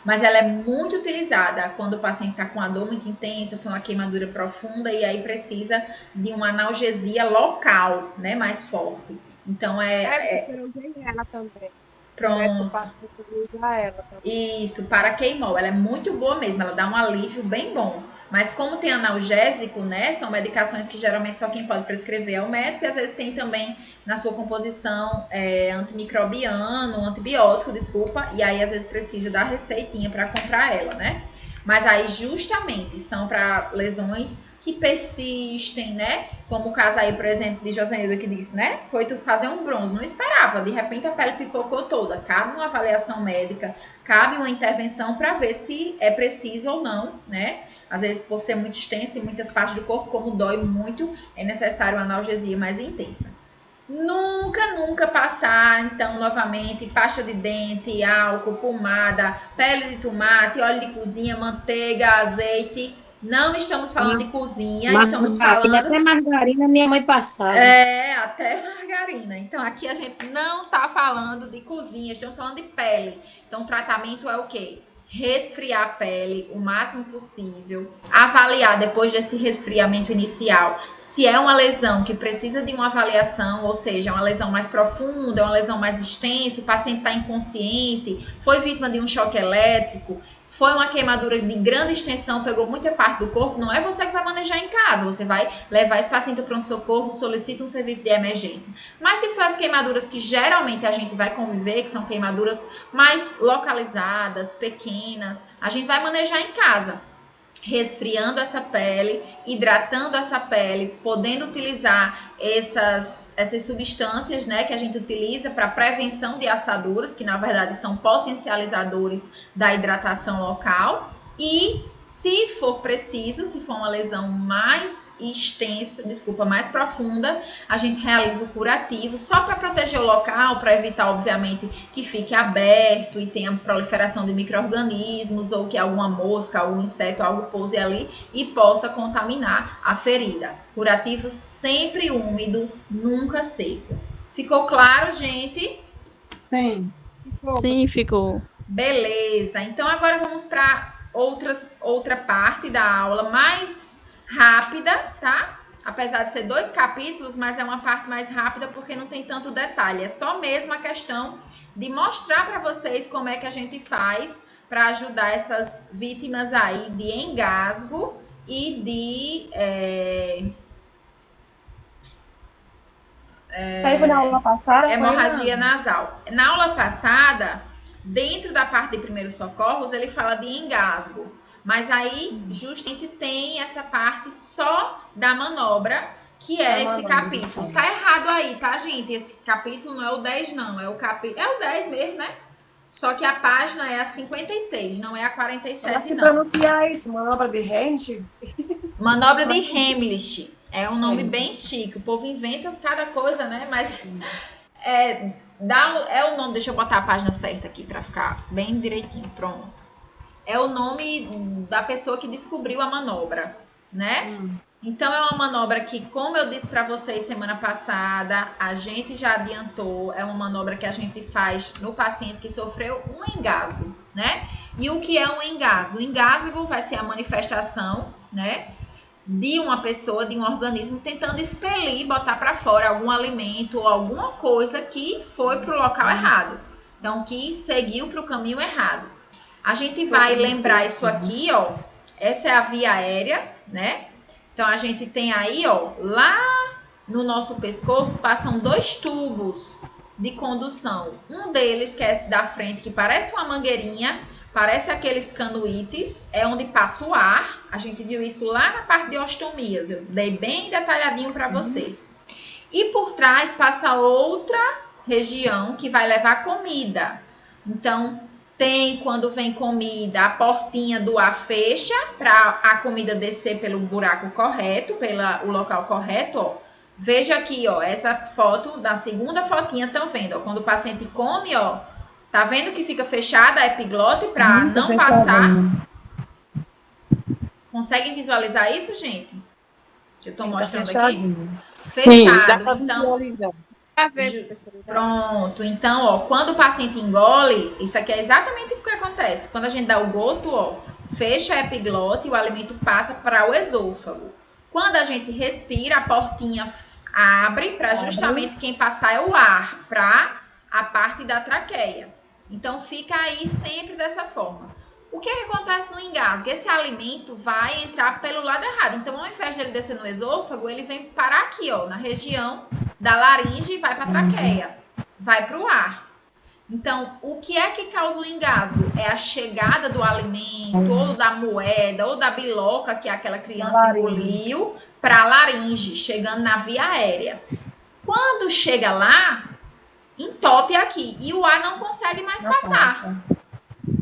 Mas ela é muito utilizada quando o paciente está com a dor muito intensa, foi uma queimadura profunda e aí precisa de uma analgesia local, né, mais forte. Então, eu usei ela também. Pronto. Ela Isso, paraqueimol, ela é muito boa mesmo, ela dá um alívio bem bom. Mas como tem analgésico, né, são medicações que geralmente só quem pode prescrever é o médico, e às vezes tem também na sua composição antimicrobiano, antibiótico, desculpa, e aí às vezes precisa da receitinha para comprar ela, né? Mas aí justamente são para lesões que persistem, né? Como o caso aí, por exemplo, de Josenilda que disse, né? Foi tu fazer um bronze, não esperava, de repente a pele pipocou toda. Cabe uma avaliação médica, cabe uma intervenção para ver se é preciso ou não, né? Às vezes, por ser muito extenso em muitas partes do corpo, como dói muito, é necessário uma analgesia mais intensa. Nunca passar, então, novamente, pasta de dente, álcool, pomada, pele de tomate, óleo de cozinha, manteiga, azeite. Não estamos falando de cozinha, estamos falando... Até margarina minha mãe passava. Até margarina. Então, aqui a gente não está falando de cozinha, estamos falando de pele. Então, o tratamento é o quê? Resfriar a pele o máximo possível, avaliar depois desse resfriamento inicial se é uma lesão que precisa de uma avaliação, ou seja, uma lesão mais profunda, uma lesão mais extensa, o paciente está inconsciente, foi vítima de um choque elétrico, foi uma queimadura de grande extensão, pegou muita parte do corpo, não é você que vai manejar em casa, você vai levar esse paciente ao pronto-socorro, solicita um serviço de emergência. Mas se for as queimaduras que geralmente a gente vai conviver, que são queimaduras mais localizadas, pequenas, a gente vai manejar em casa, resfriando essa pele, hidratando essa pele, podendo utilizar essas substâncias, né, que a gente utiliza para prevenção de assaduras, que na verdade são potencializadores da hidratação local. E se for preciso, se for uma lesão mais extensa, mais profunda, a gente realiza o curativo só para proteger o local, para evitar, obviamente, que fique aberto e tenha proliferação de micro-organismos ou que alguma mosca, algum inseto, algo pouse ali e possa contaminar a ferida. Curativo sempre úmido, nunca seco. Ficou claro, gente? Sim. Sim, ficou. Beleza, então agora vamos para outra parte da aula mais rápida, tá? Apesar de ser 2 capítulos, mas é uma parte mais rápida porque não tem tanto detalhe. É só mesmo a questão de mostrar para vocês como é que a gente faz para ajudar essas vítimas aí de engasgo e de... Isso aí foi na aula passada? Hemorragia nasal. Na aula passada, dentro da parte de primeiros socorros, ele fala de engasgo. Mas aí, justamente, tem essa parte só da manobra, que é esse capítulo. Tá errado aí, tá, gente? Esse capítulo não é o 10, não. É o 10 mesmo, né? Só que a página é a 56, não é a 47, não. Se pronunciar isso, manobra de Heimlich? Manobra de Heimlich. É um nome bem chique. O povo inventa cada coisa, né? Mas é o nome. Deixa eu botar a página certa aqui para ficar bem direitinho. Pronto. É o nome da pessoa que descobriu a manobra, né? Então, é uma manobra que, como eu disse para vocês semana passada, a gente já adiantou. É uma manobra que a gente faz no paciente que sofreu um engasgo, né? E o que é um engasgo? O engasgo vai ser a manifestação, né, de uma pessoa, de um organismo, tentando expelir, botar para fora algum alimento ou alguma coisa que foi para o local errado. Então, que seguiu para o caminho errado. A gente vai lembrar isso aqui, ó. Essa é a via aérea, né? Então, a gente tem aí, ó, lá no nosso pescoço, passam 2 tubos de condução. Um deles, que é esse da frente, que parece uma mangueirinha, parece aqueles canuítes, é onde passa o ar. A gente viu isso lá na parte de ostomias. Eu dei bem detalhadinho para vocês. E por trás passa outra região que vai levar comida. Então, tem, quando vem comida, a portinha do ar fecha para a comida descer pelo buraco correto, pelo local correto, ó. Veja aqui, ó, essa foto, da segunda fotinha, estão vendo, ó, quando o paciente come, ó, tá vendo que fica fechada a epiglote para não passar? Conseguem visualizar isso, gente? Eu estou mostrando aqui. Fechado, então... Pronto, então, ó, quando o paciente engole, isso aqui é exatamente o que acontece. Quando a gente dá o goto, ó, fecha a epiglote e o alimento passa para o esôfago. Quando a gente respira, a portinha abre para justamente quem passar é o ar, para a parte da traqueia. Então, fica aí sempre dessa forma. O que é que acontece no engasgo? Esse alimento vai entrar pelo lado errado. Então, ao invés de ele descer no esôfago, ele vem parar aqui, ó, na região da laringe e vai para a traqueia. Vai para o ar. Então, o que é que causa o engasgo? É a chegada do alimento, ou da moeda, ou da biloca que aquela criança engoliu, para a laringe, chegando na via aérea. Quando chega lá, entope aqui. E o ar não consegue mais passar.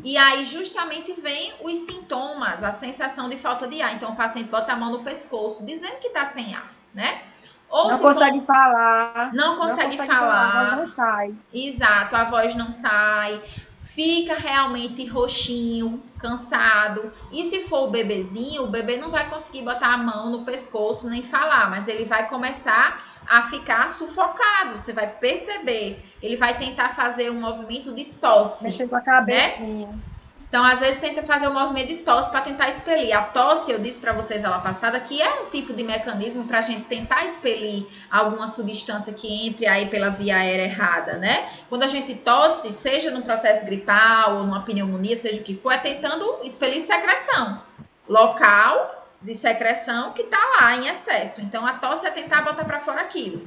E aí, justamente, vem os sintomas, a sensação de falta de ar. Então, o paciente bota a mão no pescoço, dizendo que está sem ar, né? Ou não consegue falar. Não consegue falar. A voz não sai. Exato, a voz não sai. Fica realmente roxinho, cansado. E se for o bebezinho, o bebê não vai conseguir botar a mão no pescoço nem falar, mas ele vai começar a ficar sufocado, você vai perceber. Ele vai tentar fazer um movimento de tosse. Mexer com a cabecinha. Né? Então, às vezes, tenta fazer um movimento de tosse para tentar expelir. A tosse, eu disse para vocês lá passada, que é um tipo de mecanismo para a gente tentar expelir alguma substância que entre aí pela via aérea errada, né? Quando a gente tosse, seja num processo gripal ou numa pneumonia, seja o que for, é tentando expelir secreção. Local de secreção que está lá em excesso. Então, a tosse é tentar botar para fora aquilo.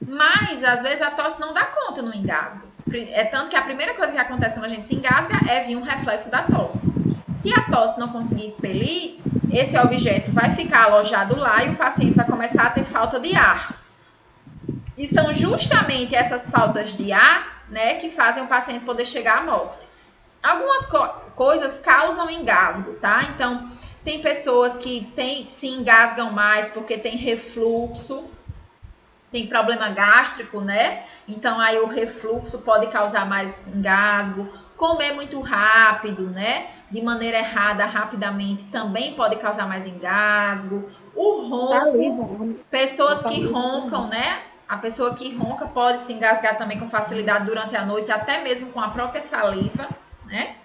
Mas, às vezes, a tosse não dá conta no engasgo. É tanto que a primeira coisa que acontece quando a gente se engasga é vir um reflexo da tosse. Se a tosse não conseguir expelir, esse objeto vai ficar alojado lá e o paciente vai começar a ter falta de ar. E são justamente essas faltas de ar, né, que fazem o paciente poder chegar à morte. Algumas coisas causam engasgo, tá? Então, tem pessoas que se engasgam mais porque tem refluxo, tem problema gástrico, né? Então, aí o refluxo pode causar mais engasgo. Comer muito rápido, né? De maneira errada, rapidamente, também pode causar mais engasgo. O ronco, pessoas que roncam, né? A pessoa que ronca pode se engasgar também com facilidade durante a noite, até mesmo com a própria saliva, né?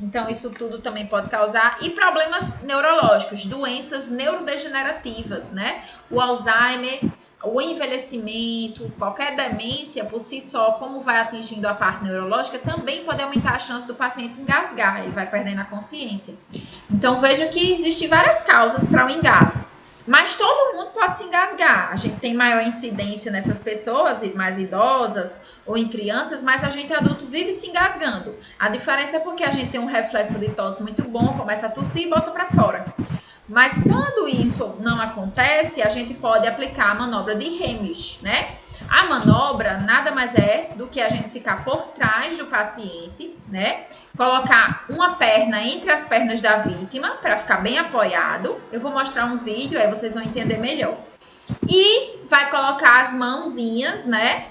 Então, isso tudo também pode causar. E problemas neurológicos, doenças neurodegenerativas, né? O Alzheimer, o envelhecimento, qualquer demência por si só, como vai atingindo a parte neurológica, também pode aumentar a chance do paciente engasgar, ele vai perdendo a consciência. Então, veja que existem várias causas para o engasgo. Mas todo mundo pode se engasgar. A gente tem maior incidência nessas pessoas mais idosas ou em crianças, mas a gente adulto vive se engasgando. A diferença é porque a gente tem um reflexo de tosse muito bom, começa a tossir e bota para fora. Mas quando isso não acontece, a gente pode aplicar a manobra de Heimlich, né? A manobra nada mais é do que a gente ficar por trás do paciente, né? Colocar uma perna entre as pernas da vítima para ficar bem apoiado. Eu vou mostrar um vídeo, aí vocês vão entender melhor. E vai colocar as mãozinhas, né?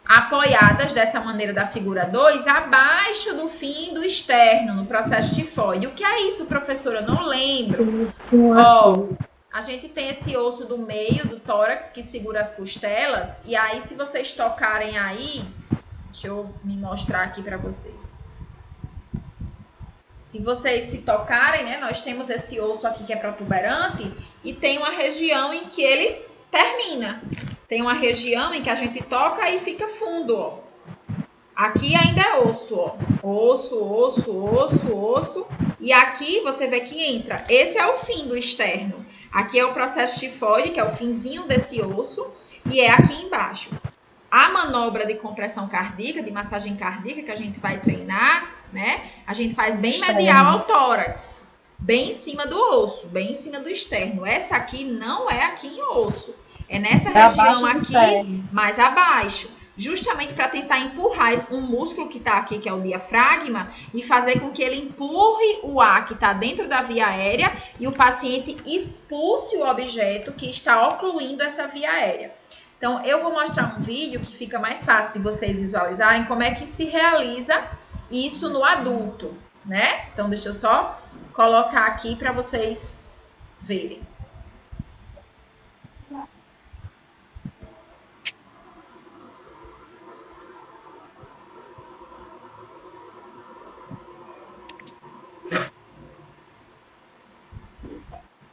Apoiadas dessa maneira da figura 2, abaixo do fim do externo, no processo tifoide. O que é isso, professora? Eu não lembro. Ó, a gente tem esse osso do meio, do tórax, que segura as costelas. E aí, se vocês tocarem aí, deixa eu me mostrar aqui para vocês. Se vocês se tocarem, né, nós temos esse osso aqui que é protuberante e tem uma região em que ele termina. Tem uma região em que a gente toca e fica fundo, ó. Aqui ainda é osso, ó. Osso, osso, osso, osso. E aqui você vê que entra. Esse é o fim do externo. Aqui é o processo tifoide, que é o finzinho desse osso. E é aqui embaixo. A manobra de compressão cardíaca, de massagem cardíaca que a gente vai treinar, né? A gente faz bem medial ao tórax. Bem em cima do osso, bem em cima do externo. Essa aqui não é aqui em osso. É nessa região aqui, mais abaixo. Justamente para tentar empurrar um músculo que está aqui, que é o diafragma, e fazer com que ele empurre o ar que está dentro da via aérea e o paciente expulse o objeto que está ocluindo essa via aérea. Então, eu vou mostrar um vídeo que fica mais fácil de vocês visualizarem como é que se realiza isso no adulto, né? Então, deixa eu só colocar aqui para vocês verem.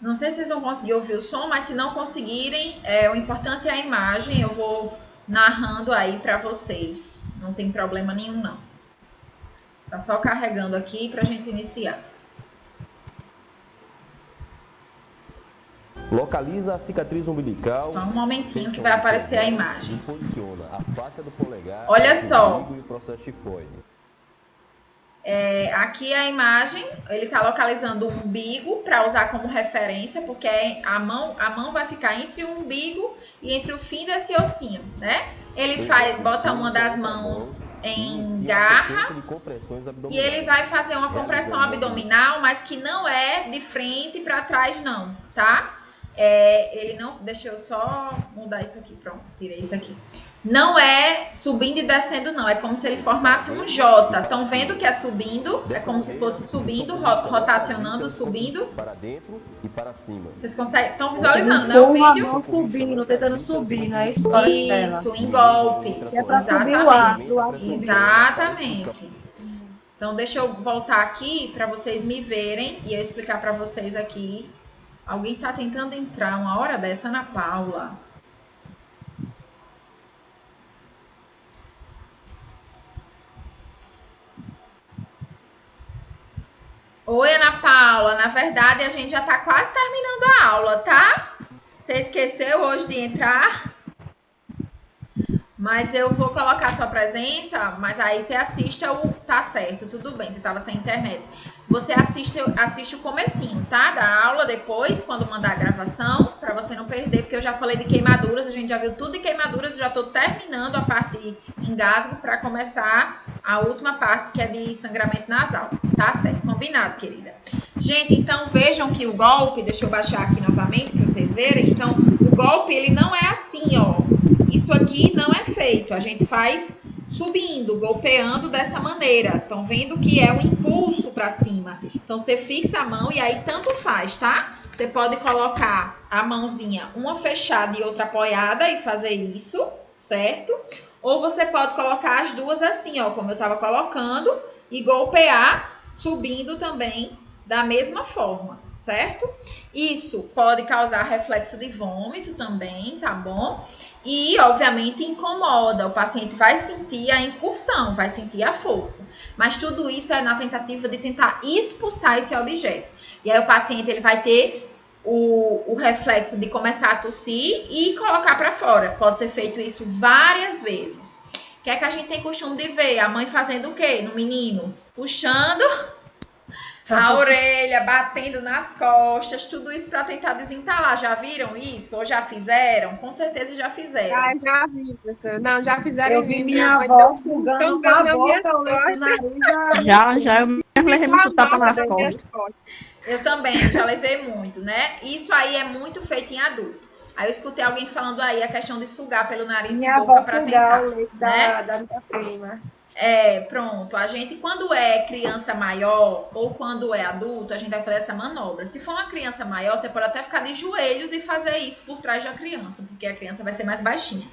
Não sei se vocês vão conseguir ouvir o som, mas se não conseguirem, o importante é a imagem. Eu vou narrando aí para vocês. Não tem problema nenhum, não. Tá só carregando aqui para a gente iniciar. Localiza a cicatriz umbilical. Só um momentinho que vai aparecer a imagem. Posiciona a face do polegar. Olha só. E o processo tifoide. Aqui a imagem, ele está localizando o umbigo para usar como referência, porque a mão vai ficar entre o umbigo e entre o fim desse ossinho, né? Ele bota uma das mãos em garra e ele vai fazer uma compressão abdominal, mas que não é de frente para trás não, tá? Ele não, deixa eu só mudar isso aqui, pronto, tirei isso aqui. Não é subindo e descendo, não. É como se ele formasse um J. Estão vendo que é subindo? É como se fosse subindo, rotacionando, subindo. Para dentro e para cima. Vocês conseguem? Estão visualizando, né? O vídeo? A mão subindo, tentando subir, não é isso? Isso, em golpes. É para subir o ar. Exatamente. Então, deixa eu voltar aqui para vocês me verem e eu explicar para vocês aqui. Alguém está tentando entrar uma hora dessa, Ana Paula. Oi, Ana Paula. Na verdade, a gente já tá quase terminando a aula, tá? Você esqueceu hoje de entrar? Mas eu vou colocar sua presença, mas aí você assiste ao... Tá certo, tudo bem, você tava sem internet. Você assiste o comecinho, tá? Da aula depois, quando mandar a gravação, para você não perder, porque eu já falei de queimaduras, a gente já viu tudo de queimaduras, já tô terminando a parte de engasgo para começar a última parte, que é de sangramento nasal. Tá certo, combinado, querida. Gente, então vejam que o golpe, deixa eu baixar aqui novamente para vocês verem. Então, o golpe, ele não é assim, ó. Isso aqui não é feito, a gente faz subindo, golpeando dessa maneira. Estão vendo que é um impulso para cima. Então, você fixa a mão e aí tanto faz, tá? Você pode colocar a mãozinha, uma fechada e outra apoiada e fazer isso, certo? Ou você pode colocar as duas assim, ó, como eu estava colocando, e golpear, subindo também da mesma forma, certo? Isso pode causar reflexo de vômito também, tá bom? E, obviamente, incomoda. O paciente vai sentir a incursão, vai sentir a força. Mas tudo isso é na tentativa de tentar expulsar esse objeto. E aí o paciente ele vai ter o reflexo de começar a tossir e colocar para fora. Pode ser feito isso várias vezes. O que é que a gente tem costume de ver? A mãe fazendo o quê no menino? Puxando a orelha, batendo nas costas, tudo isso para tentar desentalar. Já viram isso? Ou já fizeram? Com certeza já fizeram. Ah, já vi, professora. Não, já fizeram. Eu vi minha avó sugando uma boca, o leite nariz. Já, eu me levei muito tapa nas costas. Eu também, já levei muito, né? Isso aí é muito feito em adulto. Aí eu escutei alguém falando aí a questão de sugar pelo nariz e boca para tentar, o leite né? da minha prima. Pronto. A gente, quando é criança maior ou quando é adulto, a gente vai fazer essa manobra. Se for uma criança maior, você pode até ficar de joelhos e fazer isso por trás da criança, porque a criança vai ser mais baixinha.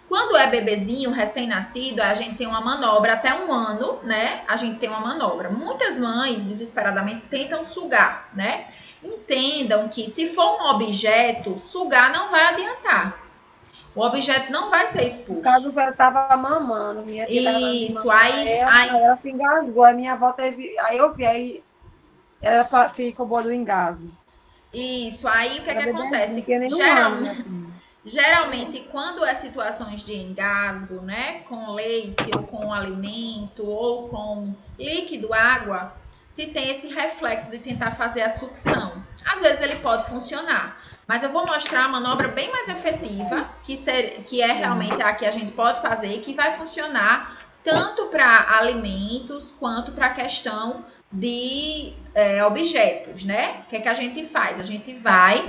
Quando é bebezinho, recém-nascido, a gente tem uma manobra até 1 ano, né? A gente tem uma manobra. Muitas mães, desesperadamente, tentam sugar, né? Entendam que se for um objeto, sugar não vai adiantar. O objeto não vai ser expulso. No caso, ela estava mamando. Minha tia isso, ela se engasgou. Aí minha avó teve... Aí eu vi, aí ela ficou boa do engasgo. Isso, aí o que é que acontece? Geralmente, quando é situações de engasgo, né, com leite ou com alimento ou com líquido, água, se tem esse reflexo de tentar fazer a sucção. Às vezes ele pode funcionar, mas eu vou mostrar a manobra bem mais efetiva, que é realmente a que a gente pode fazer e que vai funcionar tanto para alimentos quanto para a questão de objetos, né? O que é que a gente faz? A gente vai...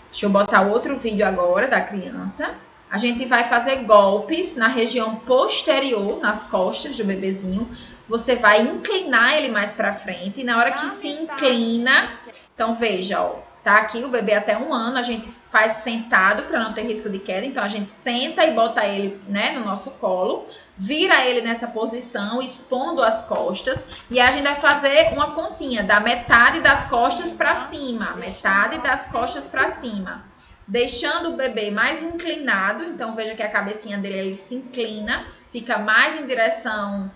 Deixa eu botar outro vídeo agora da criança. A gente vai fazer golpes na região posterior, nas costas do bebezinho. Você vai inclinar ele mais para frente. E na hora que se inclina... Então, veja, ó. Tá aqui o bebê até 1 ano. A gente faz sentado para não ter risco de queda. Então, a gente senta e bota ele, né, no nosso colo. Vira ele nessa posição, expondo as costas. E a gente vai fazer uma continha da metade das costas para cima. Metade das costas para cima. Deixando o bebê mais inclinado. Então, veja que a cabecinha dele ele se inclina. Fica mais em direção...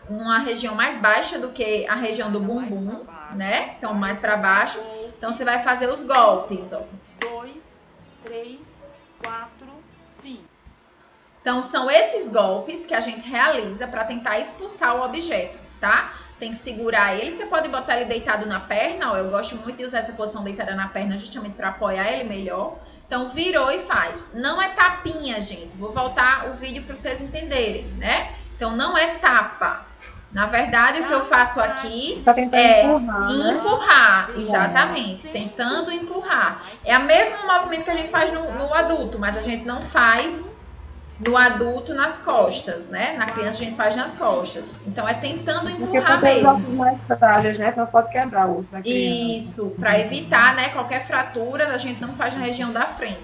numa região mais baixa do que a região do bumbum, né? Então, mais para baixo. Então, você vai fazer os golpes, ó. 2, 3, 4, 5. Então, são esses golpes que a gente realiza para tentar expulsar o objeto, tá? Tem que segurar ele. Você pode botar ele deitado na perna, ó. Eu gosto muito de usar essa posição deitada na perna justamente para apoiar ele melhor. Então, virou e faz. Não é tapinha, gente. Vou voltar o vídeo para vocês entenderem, né? Então, não é tapa. Na verdade, o que eu faço aqui é empurrar, exatamente, tentando empurrar. É o mesmo movimento que a gente faz no adulto, mas a gente não faz no adulto nas costas, né? Na criança a gente faz nas costas. Então, é tentando empurrar mesmo. Os ossos mais frágeis, né? Não pode quebrar o osso da criança. Isso, para evitar, né, qualquer fratura, a gente não faz na região da frente.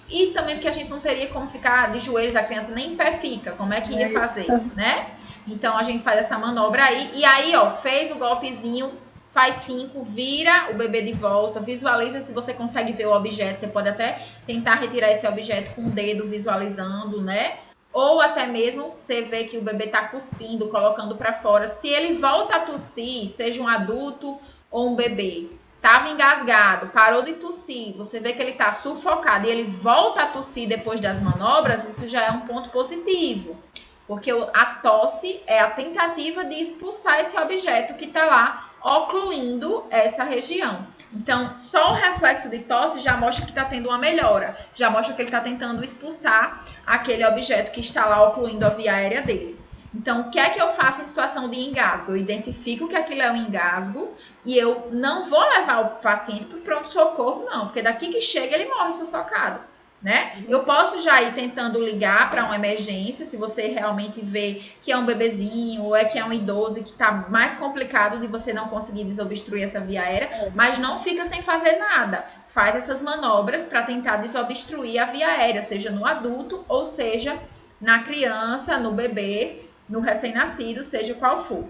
E também porque a gente não teria como ficar de joelhos, a criança nem em pé fica, como é que ia fazer, né? Então, a gente faz essa manobra aí. E aí, ó, fez o golpezinho, faz 5, vira o bebê de volta, visualiza se você consegue ver o objeto. Você pode até tentar retirar esse objeto com o dedo, visualizando, né? Ou até mesmo você vê que o bebê tá cuspindo, colocando para fora. Se ele volta a tossir, seja um adulto ou um bebê, tava engasgado, parou de tossir, você vê que ele tá sufocado e ele volta a tossir depois das manobras, isso já é um ponto positivo. Porque a tosse é a tentativa de expulsar esse objeto que está lá ocluindo essa região. Então, só o reflexo de tosse já mostra que está tendo uma melhora. Já mostra que ele está tentando expulsar aquele objeto que está lá ocluindo a via aérea dele. Então, o que é que eu faço em situação de engasgo? Eu identifico que aquilo é um engasgo e eu não vou levar o paciente para o pronto-socorro, não. Porque daqui que chega ele morre sufocado. Né? Eu posso já ir tentando ligar para uma emergência, se você realmente vê que é um bebezinho ou é que é um idoso que está mais complicado de você não conseguir desobstruir essa via aérea, mas não fica sem fazer nada. Faz essas manobras para tentar desobstruir a via aérea, seja no adulto ou seja na criança, no bebê, no recém-nascido, seja qual for.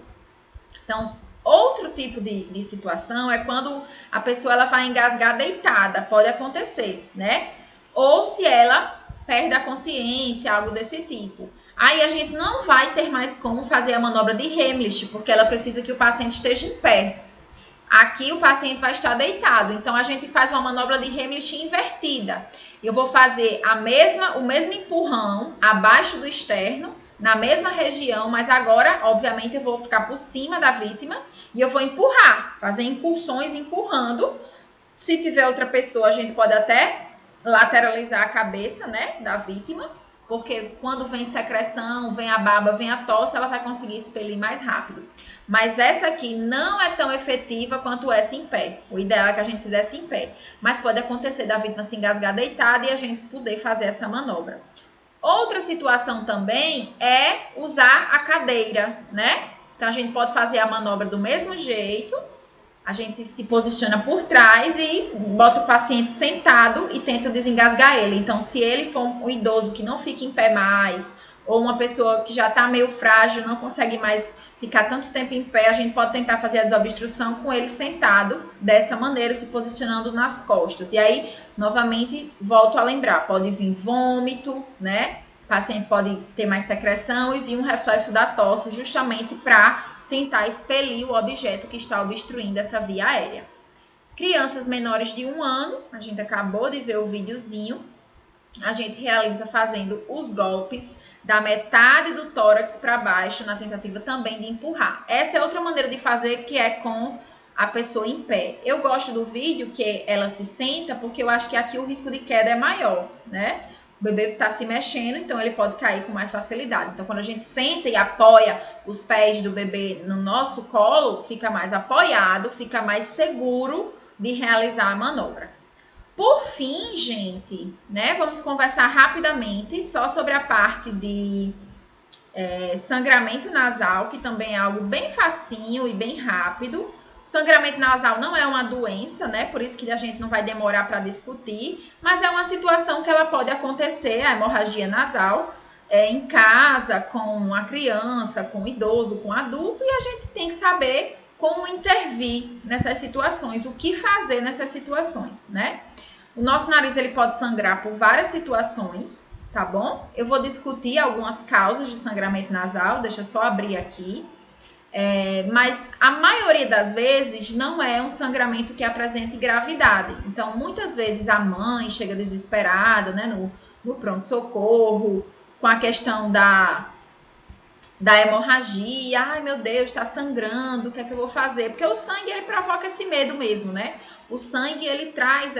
Então, outro tipo de situação é quando a pessoa ela vai engasgar deitada, pode acontecer, né? Ou se ela perde a consciência, algo desse tipo. Aí a gente não vai ter mais como fazer a manobra de Heimlich, porque ela precisa que o paciente esteja em pé. Aqui o paciente vai estar deitado, então a gente faz uma manobra de Heimlich invertida. Eu vou fazer o mesmo empurrão abaixo do externo, na mesma região, mas agora, obviamente, eu vou ficar por cima da vítima e eu vou empurrar, fazer incursões empurrando. Se tiver outra pessoa, a gente pode até lateralizar a cabeça, né, da vítima, porque quando vem secreção, vem a baba, vem a tosse, ela vai conseguir expelir mais rápido. Mas essa aqui não é tão efetiva quanto essa em pé. O ideal é que a gente fizesse em pé. Mas pode acontecer da vítima se engasgar deitada e a gente poder fazer essa manobra. Outra situação também é usar a cadeira, né? Então, a gente pode fazer a manobra do mesmo jeito. A gente se posiciona por trás e bota o paciente sentado e tenta desengasgar ele. Então, se ele for um idoso que não fica em pé mais, ou uma pessoa que já está meio frágil, não consegue mais ficar tanto tempo em pé, a gente pode tentar fazer a desobstrução com ele sentado, dessa maneira, se posicionando nas costas. E aí, novamente, volto a lembrar, pode vir vômito, né? O paciente pode ter mais secreção e vir um reflexo da tosse, justamente para tentar expelir o objeto que está obstruindo essa via aérea. Crianças menores de 1 ano, a gente acabou de ver o videozinho, a gente realiza fazendo os golpes da metade do tórax para baixo, na tentativa também de empurrar. Essa é outra maneira de fazer, que é com a pessoa em pé. Eu gosto do vídeo que ela se senta, porque eu acho que aqui o risco de queda é maior, né? O bebê está se mexendo, então ele pode cair com mais facilidade. Então, quando a gente senta e apoia os pés do bebê no nosso colo, fica mais apoiado, fica mais seguro de realizar a manobra. Por fim, gente, né, vamos conversar rapidamente só sobre a parte de sangramento nasal, que também é algo bem facinho e bem rápido. Sangramento nasal não é uma doença, né? Por isso que a gente não vai demorar para discutir, mas é uma situação que ela pode acontecer, a hemorragia nasal, em casa, com a criança, com o idoso, com o adulto, e a gente tem que saber como intervir nessas situações, o que fazer nessas situações, né? O nosso nariz, ele pode sangrar por várias situações, tá bom? Eu vou discutir algumas causas de sangramento nasal, deixa eu só abrir aqui. Mas a maioria das vezes não é um sangramento que apresente gravidade. Então, muitas vezes a mãe chega desesperada, né, no pronto-socorro, com a questão da hemorragia. Ai, meu Deus, está sangrando, o que é que eu vou fazer? Porque o sangue, ele provoca esse medo mesmo, né? O sangue, ele traz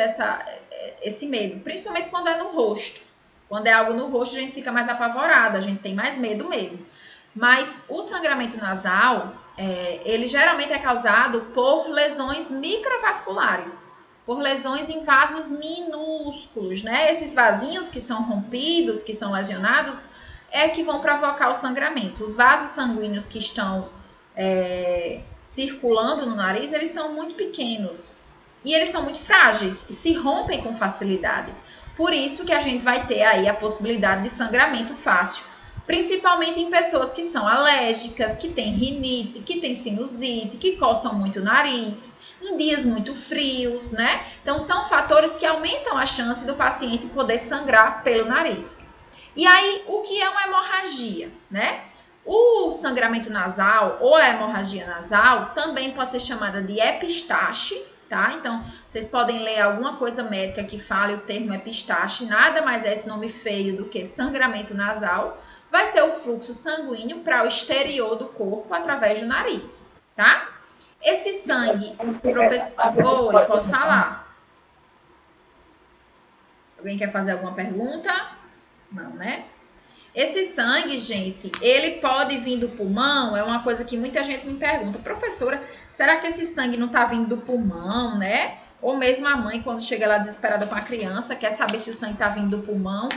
esse medo, principalmente quando é no rosto. Quando é algo no rosto, a gente fica mais apavorado, a gente tem mais medo mesmo. Mas o sangramento nasal, ele geralmente é causado por lesões microvasculares, por lesões em vasos minúsculos, né? Esses vasinhos que são rompidos, que são lesionados, que vão provocar o sangramento. Os vasos sanguíneos que estão circulando no nariz, eles são muito pequenos e eles são muito frágeis e se rompem com facilidade. Por isso que a gente vai ter aí a possibilidade de sangramento fácil, principalmente em pessoas que são alérgicas, que têm rinite, que têm sinusite, que coçam muito o nariz, em dias muito frios, né? Então, são fatores que aumentam a chance do paciente poder sangrar pelo nariz. E aí, o que é uma hemorragia, né? O sangramento nasal ou a hemorragia nasal também pode ser chamada de epistaxe, tá? Então, vocês podem ler alguma coisa médica que fale o termo epistaxe, nada mais é esse nome feio do que sangramento nasal. Vai ser o fluxo sanguíneo para o exterior do corpo através do nariz, tá? Esse sangue, professor, oi, pode falar. Alguém quer fazer alguma pergunta? Não, né? Esse sangue, gente, ele pode vir do pulmão, é uma coisa que muita gente me pergunta. Professora, será que esse sangue não tá vindo do pulmão, né? Ou mesmo a mãe, quando chega lá desesperada com a criança, quer saber se o sangue tá vindo do pulmão.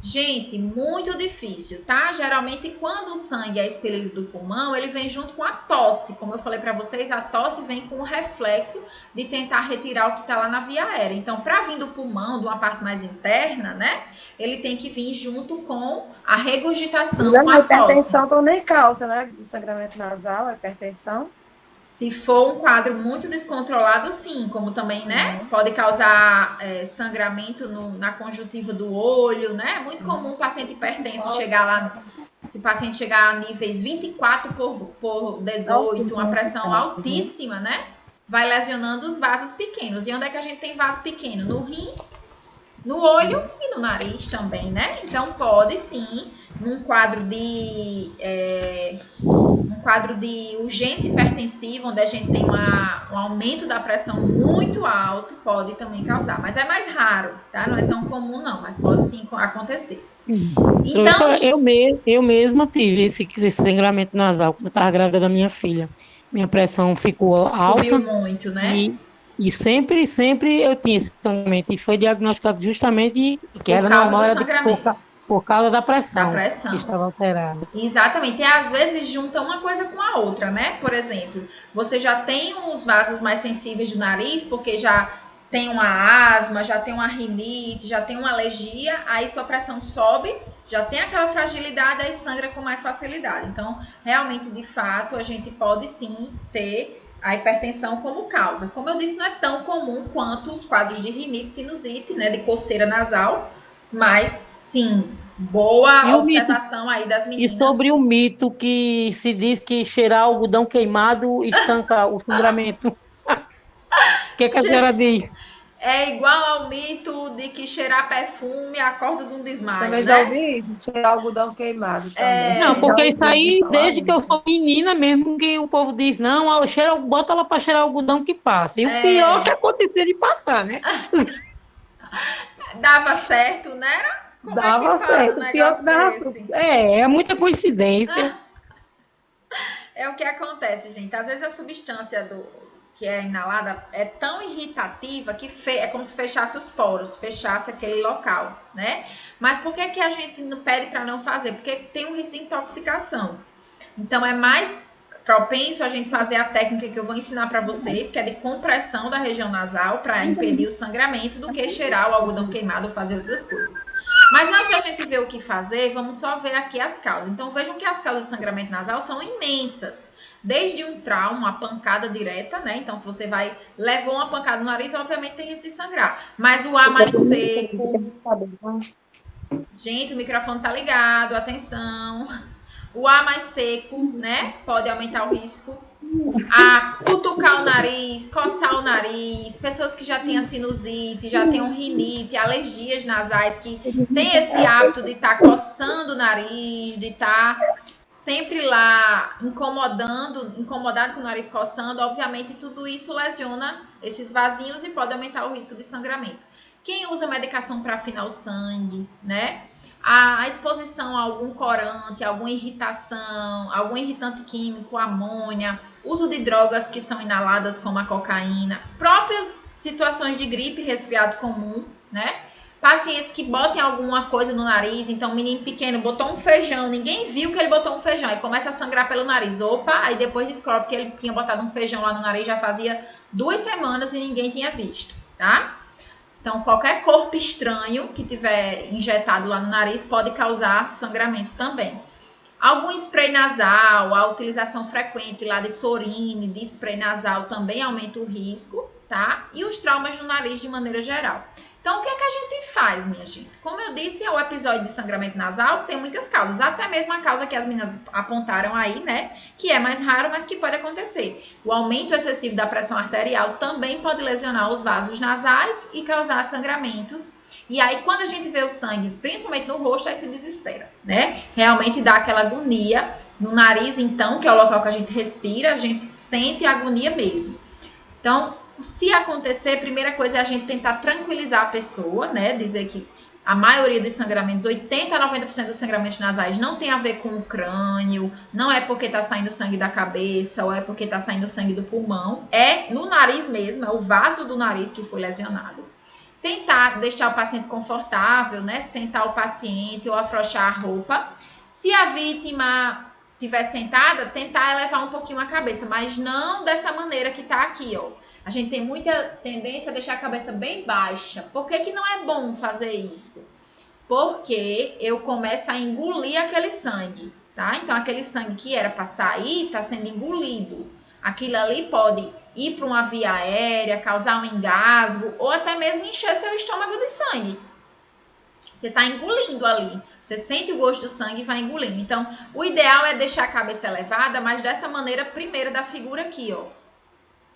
Gente, muito difícil, tá? Geralmente, quando o sangue é expelido do pulmão, ele vem junto com a tosse. Como eu falei para vocês, a tosse vem com o reflexo de tentar retirar o que tá lá na via aérea. Então, para vir do pulmão, de uma parte mais interna, né? Ele tem que vir junto com a regurgitação, com a tosse. Hipertensão também causa, né? O sangramento nasal, a hipertensão. Se for um quadro muito descontrolado, sim, como também, sim, né, pode causar sangramento na conjuntiva do olho, né, é muito comum o paciente hipertenso chegar lá, se o paciente chegar a níveis 24 por 18, uma pressão altíssima, né, vai lesionando os vasos pequenos. E onde é que a gente tem vaso pequeno? No rim, no olho e no nariz também, né, então pode sim num quadro de urgência hipertensiva, onde a gente tem um aumento da pressão muito alto, pode também causar. Mas é mais raro, tá? Não é tão comum, não, mas pode sim acontecer. Então, eu mesma tive esse sangramento nasal quando eu estava grávida da minha filha. Minha pressão ficou alta. Subiu muito, né? E sempre eu tinha esse sangramento. E foi diagnosticado justamente que era normal, por causa da pressão. Que estava alterada. Exatamente. E às vezes junta uma coisa com a outra, né? Por exemplo, você já tem uns vasos mais sensíveis do nariz, porque já tem uma asma, já tem uma rinite, já tem uma alergia, aí sua pressão sobe, já tem aquela fragilidade, aí sangra com mais facilidade. Então, realmente, de fato, a gente pode sim ter a hipertensão como causa. Como eu disse, não é tão comum quanto os quadros de rinite, sinusite, né, de coceira nasal, mas sim, boa observação aí das meninas. E sobre o mito que se diz que cheirar algodão queimado estanca o sangramento. O que a senhora diz? É igual ao mito de que cheirar perfume acorda de um desmaio, também né? já ouvi cheirar algodão queimado também. Não, porque isso aí, desde que eu sou menina mesmo, que o povo diz, não, bota ela para cheirar algodão que passa. E o pior é que acontecia de passar, né? Dava certo, né? Como dava certo. O pior que dava certo. É muita coincidência. É o que acontece, gente. Às vezes a substância que é inalada é tão irritativa que é como se fechasse os poros, fechasse aquele local, né? Mas por que a gente pede para não fazer? Porque tem um risco de intoxicação. Então é mais propenso a gente fazer a técnica que eu vou ensinar para vocês, que é de compressão da região nasal para impedir o sangramento, do que cheirar o algodão queimado ou fazer outras coisas. Mas antes da gente ver o que fazer, vamos só ver aqui as causas. Então vejam que as causas de sangramento nasal são imensas. Desde um trauma, uma pancada direta, né? Então, se você levou uma pancada no nariz, obviamente tem risco de sangrar. Mas o ar mais seco... Gente, o microfone tá ligado, atenção. O ar mais seco, né? Pode aumentar o risco. Cutucar o nariz, coçar o nariz. Pessoas que já têm a sinusite, já têm rinite, alergias nasais, que tem esse hábito de estar coçando o nariz, de estar... sempre lá incomodado com o nariz coçando, obviamente tudo isso lesiona esses vasinhos e pode aumentar o risco de sangramento. Quem usa medicação para afinar o sangue, né? A exposição a algum corante, alguma irritação, algum irritante químico, amônia, uso de drogas que são inaladas como a cocaína, próprias situações de gripe, resfriado comum, né? Pacientes que botem alguma coisa no nariz, então um menino pequeno botou um feijão, ninguém viu que ele botou um feijão, aí começa a sangrar pelo nariz, opa, aí depois descobre que ele tinha botado um feijão lá no nariz já fazia 2 semanas e ninguém tinha visto, tá? Então qualquer corpo estranho que tiver injetado lá no nariz pode causar sangramento também. Algum spray nasal, a utilização frequente lá de Sorine, de spray nasal também aumenta o risco, tá? E os traumas no nariz de maneira geral. Então, o que é que a gente faz, minha gente? Como eu disse, o episódio de sangramento nasal tem muitas causas, até mesmo a causa que as meninas apontaram aí, né? Que é mais raro, mas que pode acontecer. O aumento excessivo da pressão arterial também pode lesionar os vasos nasais e causar sangramentos. E aí, quando a gente vê o sangue, principalmente no rosto, aí se desespera, né? Realmente dá aquela agonia. No nariz, então, que é o local que a gente respira, a gente sente a agonia mesmo. Então, se acontecer, a primeira coisa é a gente tentar tranquilizar a pessoa, né? Dizer que a maioria dos sangramentos, 80 a 90% dos sangramentos nasais não tem a ver com o crânio, não é porque tá saindo sangue da cabeça ou é porque tá saindo sangue do pulmão, é no nariz mesmo, é o vaso do nariz que foi lesionado. Tentar deixar o paciente confortável, né? Sentar o paciente ou afrouxar a roupa. Se a vítima estiver sentada, tentar elevar um pouquinho a cabeça, mas não dessa maneira que tá aqui, ó. A gente tem muita tendência a deixar a cabeça bem baixa. Por que que não é bom fazer isso? Porque eu começo a engolir aquele sangue, tá? Então, aquele sangue que era para sair, está sendo engolido. Aquilo ali pode ir para uma via aérea, causar um engasgo, ou até mesmo encher seu estômago de sangue. Você está engolindo ali. Você sente o gosto do sangue e vai engolindo. Então, o ideal é deixar a cabeça elevada, mas dessa maneira primeira da figura aqui, ó.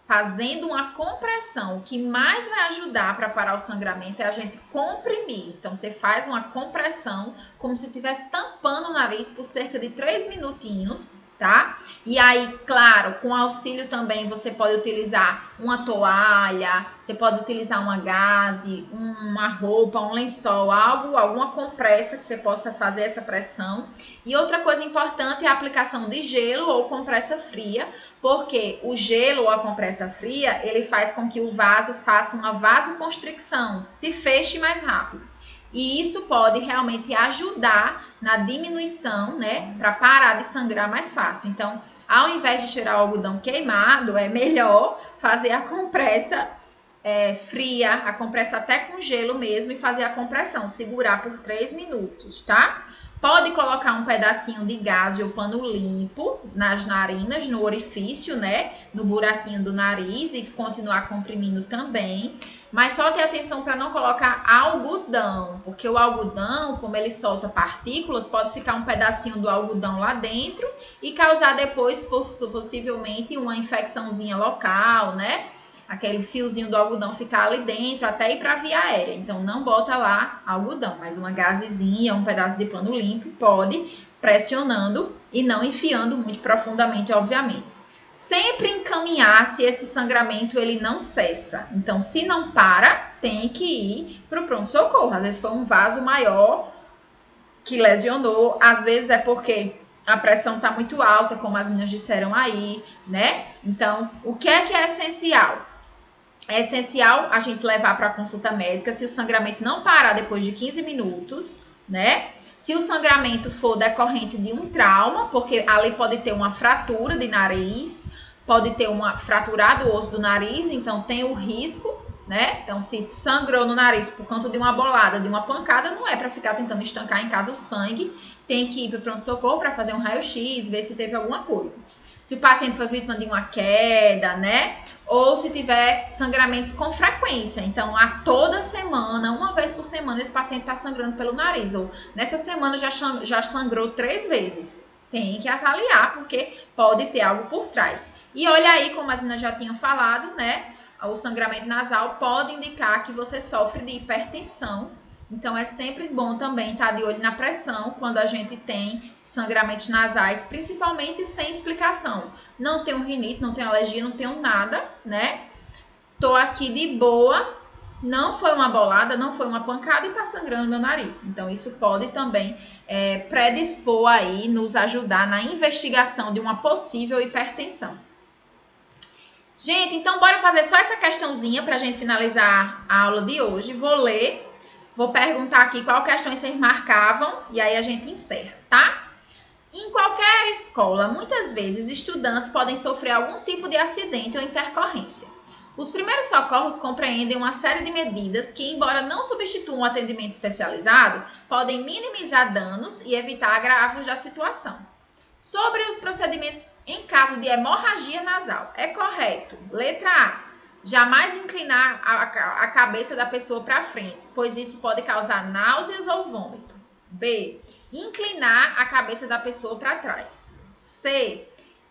fazendo uma compressão. O que mais vai ajudar para parar o sangramento é a gente comprimir. Então, você faz uma compressão como se estivesse tampando o nariz por cerca de 3 minutinhos, tá? E aí, claro, com auxílio também você pode utilizar uma toalha, você pode utilizar uma gaze, uma roupa, um lençol, alguma compressa que você possa fazer essa pressão. E outra coisa importante é a aplicação de gelo ou compressa fria, porque o gelo ou a compressa fria, ele faz com que o vaso faça uma vasoconstricção, se feche mais rápido. E isso pode realmente ajudar na diminuição, né, para parar de sangrar mais fácil. Então, ao invés de tirar o algodão queimado, é melhor fazer a compressa fria, a compressa até com gelo mesmo, e fazer a compressão, segurar por 3 minutos, tá? Pode colocar um pedacinho de gaze ou pano limpo nas narinas, no orifício, né, no buraquinho do nariz, e continuar comprimindo também. Mas só ter atenção para não colocar algodão, porque o algodão, como ele solta partículas, pode ficar um pedacinho do algodão lá dentro e causar depois, possivelmente, uma infecçãozinha local, né? Aquele fiozinho do algodão ficar ali dentro, até ir para a via aérea. Então, não bota lá algodão, mas uma gazezinha, um pedaço de pano limpo, pode, pressionando e não enfiando muito profundamente, obviamente. Sempre encaminhar se esse sangramento ele não cessa. Então, se não para, tem que ir para o pronto-socorro. Às vezes foi um vaso maior que lesionou, às vezes é porque a pressão está muito alta, como as meninas disseram aí, né? Então, o que é essencial? É essencial a gente levar para a consulta médica se o sangramento não parar depois de 15 minutos, né? Se o sangramento for decorrente de um trauma, porque ali pode ter uma fratura de nariz, pode ter uma fraturado o osso do nariz, então tem o risco, né? Então, se sangrou no nariz por conta de uma bolada, de uma pancada, não é para ficar tentando estancar em casa o sangue, tem que ir para o pronto-socorro para fazer um raio-x, ver se teve alguma coisa. Se o paciente foi vítima de uma queda, né? Ou se tiver sangramentos com frequência. Então, a toda semana, uma vez por semana, esse paciente está sangrando pelo nariz. Ou nessa semana já sangrou 3 vezes. Tem que avaliar, porque pode ter algo por trás. E olha aí, como as meninas já tinham falado, né? O sangramento nasal pode indicar que você sofre de hipertensão. Então, é sempre bom também estar de olho na pressão quando a gente tem sangramentos nasais, principalmente sem explicação. Não tenho rinite, não tenho alergia, não tenho nada, né? Tô aqui de boa, não foi uma bolada, não foi uma pancada e tá sangrando meu nariz. Então, isso pode também predispor aí, nos ajudar na investigação de uma possível hipertensão. Gente, então bora fazer só essa questãozinha pra gente finalizar a aula de hoje. Vou ler. Vou perguntar aqui qual questões vocês marcavam e aí a gente encerra, tá? Em qualquer escola, muitas vezes estudantes podem sofrer algum tipo de acidente ou intercorrência. Os primeiros socorros compreendem uma série de medidas que, embora não substituam o atendimento especializado, podem minimizar danos e evitar agravos da situação. Sobre os procedimentos em caso de hemorragia nasal, é correto, letra A, jamais inclinar a cabeça da pessoa para frente, pois isso pode causar náuseas ou vômito. B. Inclinar a cabeça da pessoa para trás. C.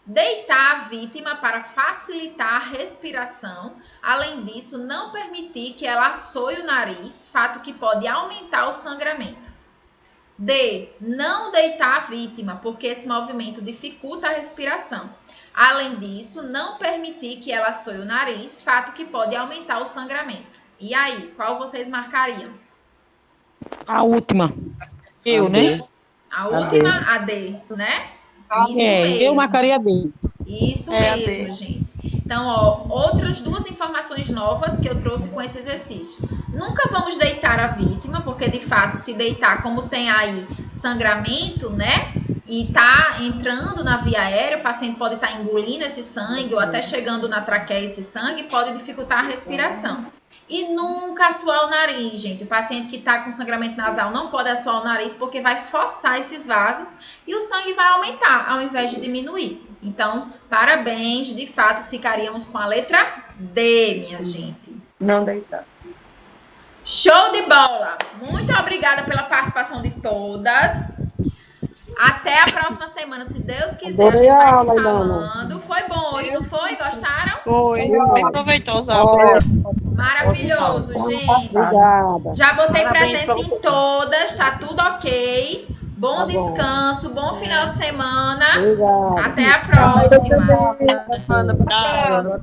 Deitar a vítima para facilitar a respiração. Além disso, não permitir que ela assoie o nariz, fato que pode aumentar o sangramento. D. Não deitar a vítima, porque esse movimento dificulta a respiração. Além disso, não permitir que ela assoie o nariz, fato que pode aumentar o sangramento. E aí, qual vocês marcariam? A última. Eu, né? A última, a D, né? Isso mesmo. Eu marcaria a D. Isso mesmo, gente. Então, ó, outras 2 informações novas que eu trouxe com esse exercício. Nunca vamos deitar a vítima, porque de fato, se deitar, como tem aí sangramento, né? E tá entrando na via aérea, o paciente pode estar engolindo esse sangue ou até chegando na traqueia esse sangue, pode dificultar a respiração. E nunca assoar o nariz, gente. O paciente que está com sangramento nasal não pode assoar o nariz porque vai forçar esses vasos e o sangue vai aumentar ao invés de diminuir. Então, parabéns, de fato, ficaríamos com a letra D, minha gente. Não deitar. Show de bola! Muito obrigada pela participação de todas. Até a próxima semana, se Deus quiser, Adorei a gente vai a aula, se Ilana. falando. Foi bom hoje, não foi? Gostaram? Foi. Bem proveitosa a aula. Maravilhoso, gente. Obrigada. Já botei Parabéns presença pra em todas, tá tudo ok. Bom Tá bom. descanso, bom final de semana. Obrigada. Até a próxima. Tchau, Não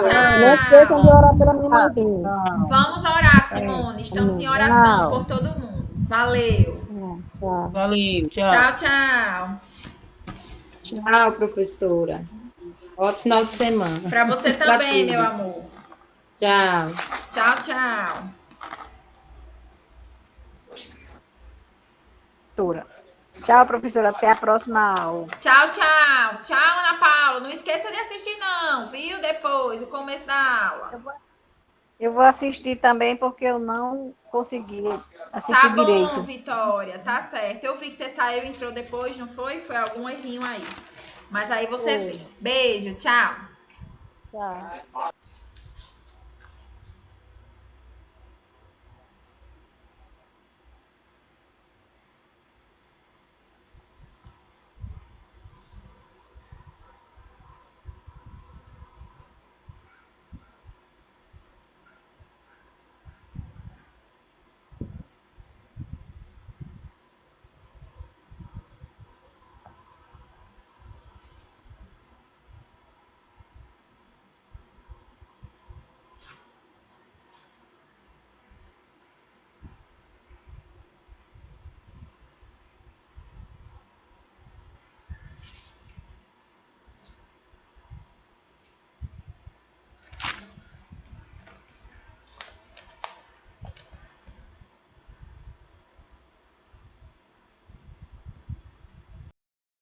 tchau. esqueçam de orar pela minha mãezinha. Vamos orar, Simone. Estamos em oração por todo mundo. Valeu. Tchau. Valeu, tchau. Tchau, tchau. Tchau, professora. Ótimo final de semana. Pra você também, meu amor. Tchau. Tchau, tchau. Tchau, professora. Até a próxima aula. Tchau, tchau. Tchau, Ana Paula. Não esqueça de assistir, não, viu? Depois, o começo da aula. Eu vou assistir também, porque eu não consegui assistir Tá bom, direito. Vitória. Tá certo. Eu vi que você saiu e entrou depois, não foi? Foi algum errinho aí. Mas aí você fez. Beijo, tchau. Tchau.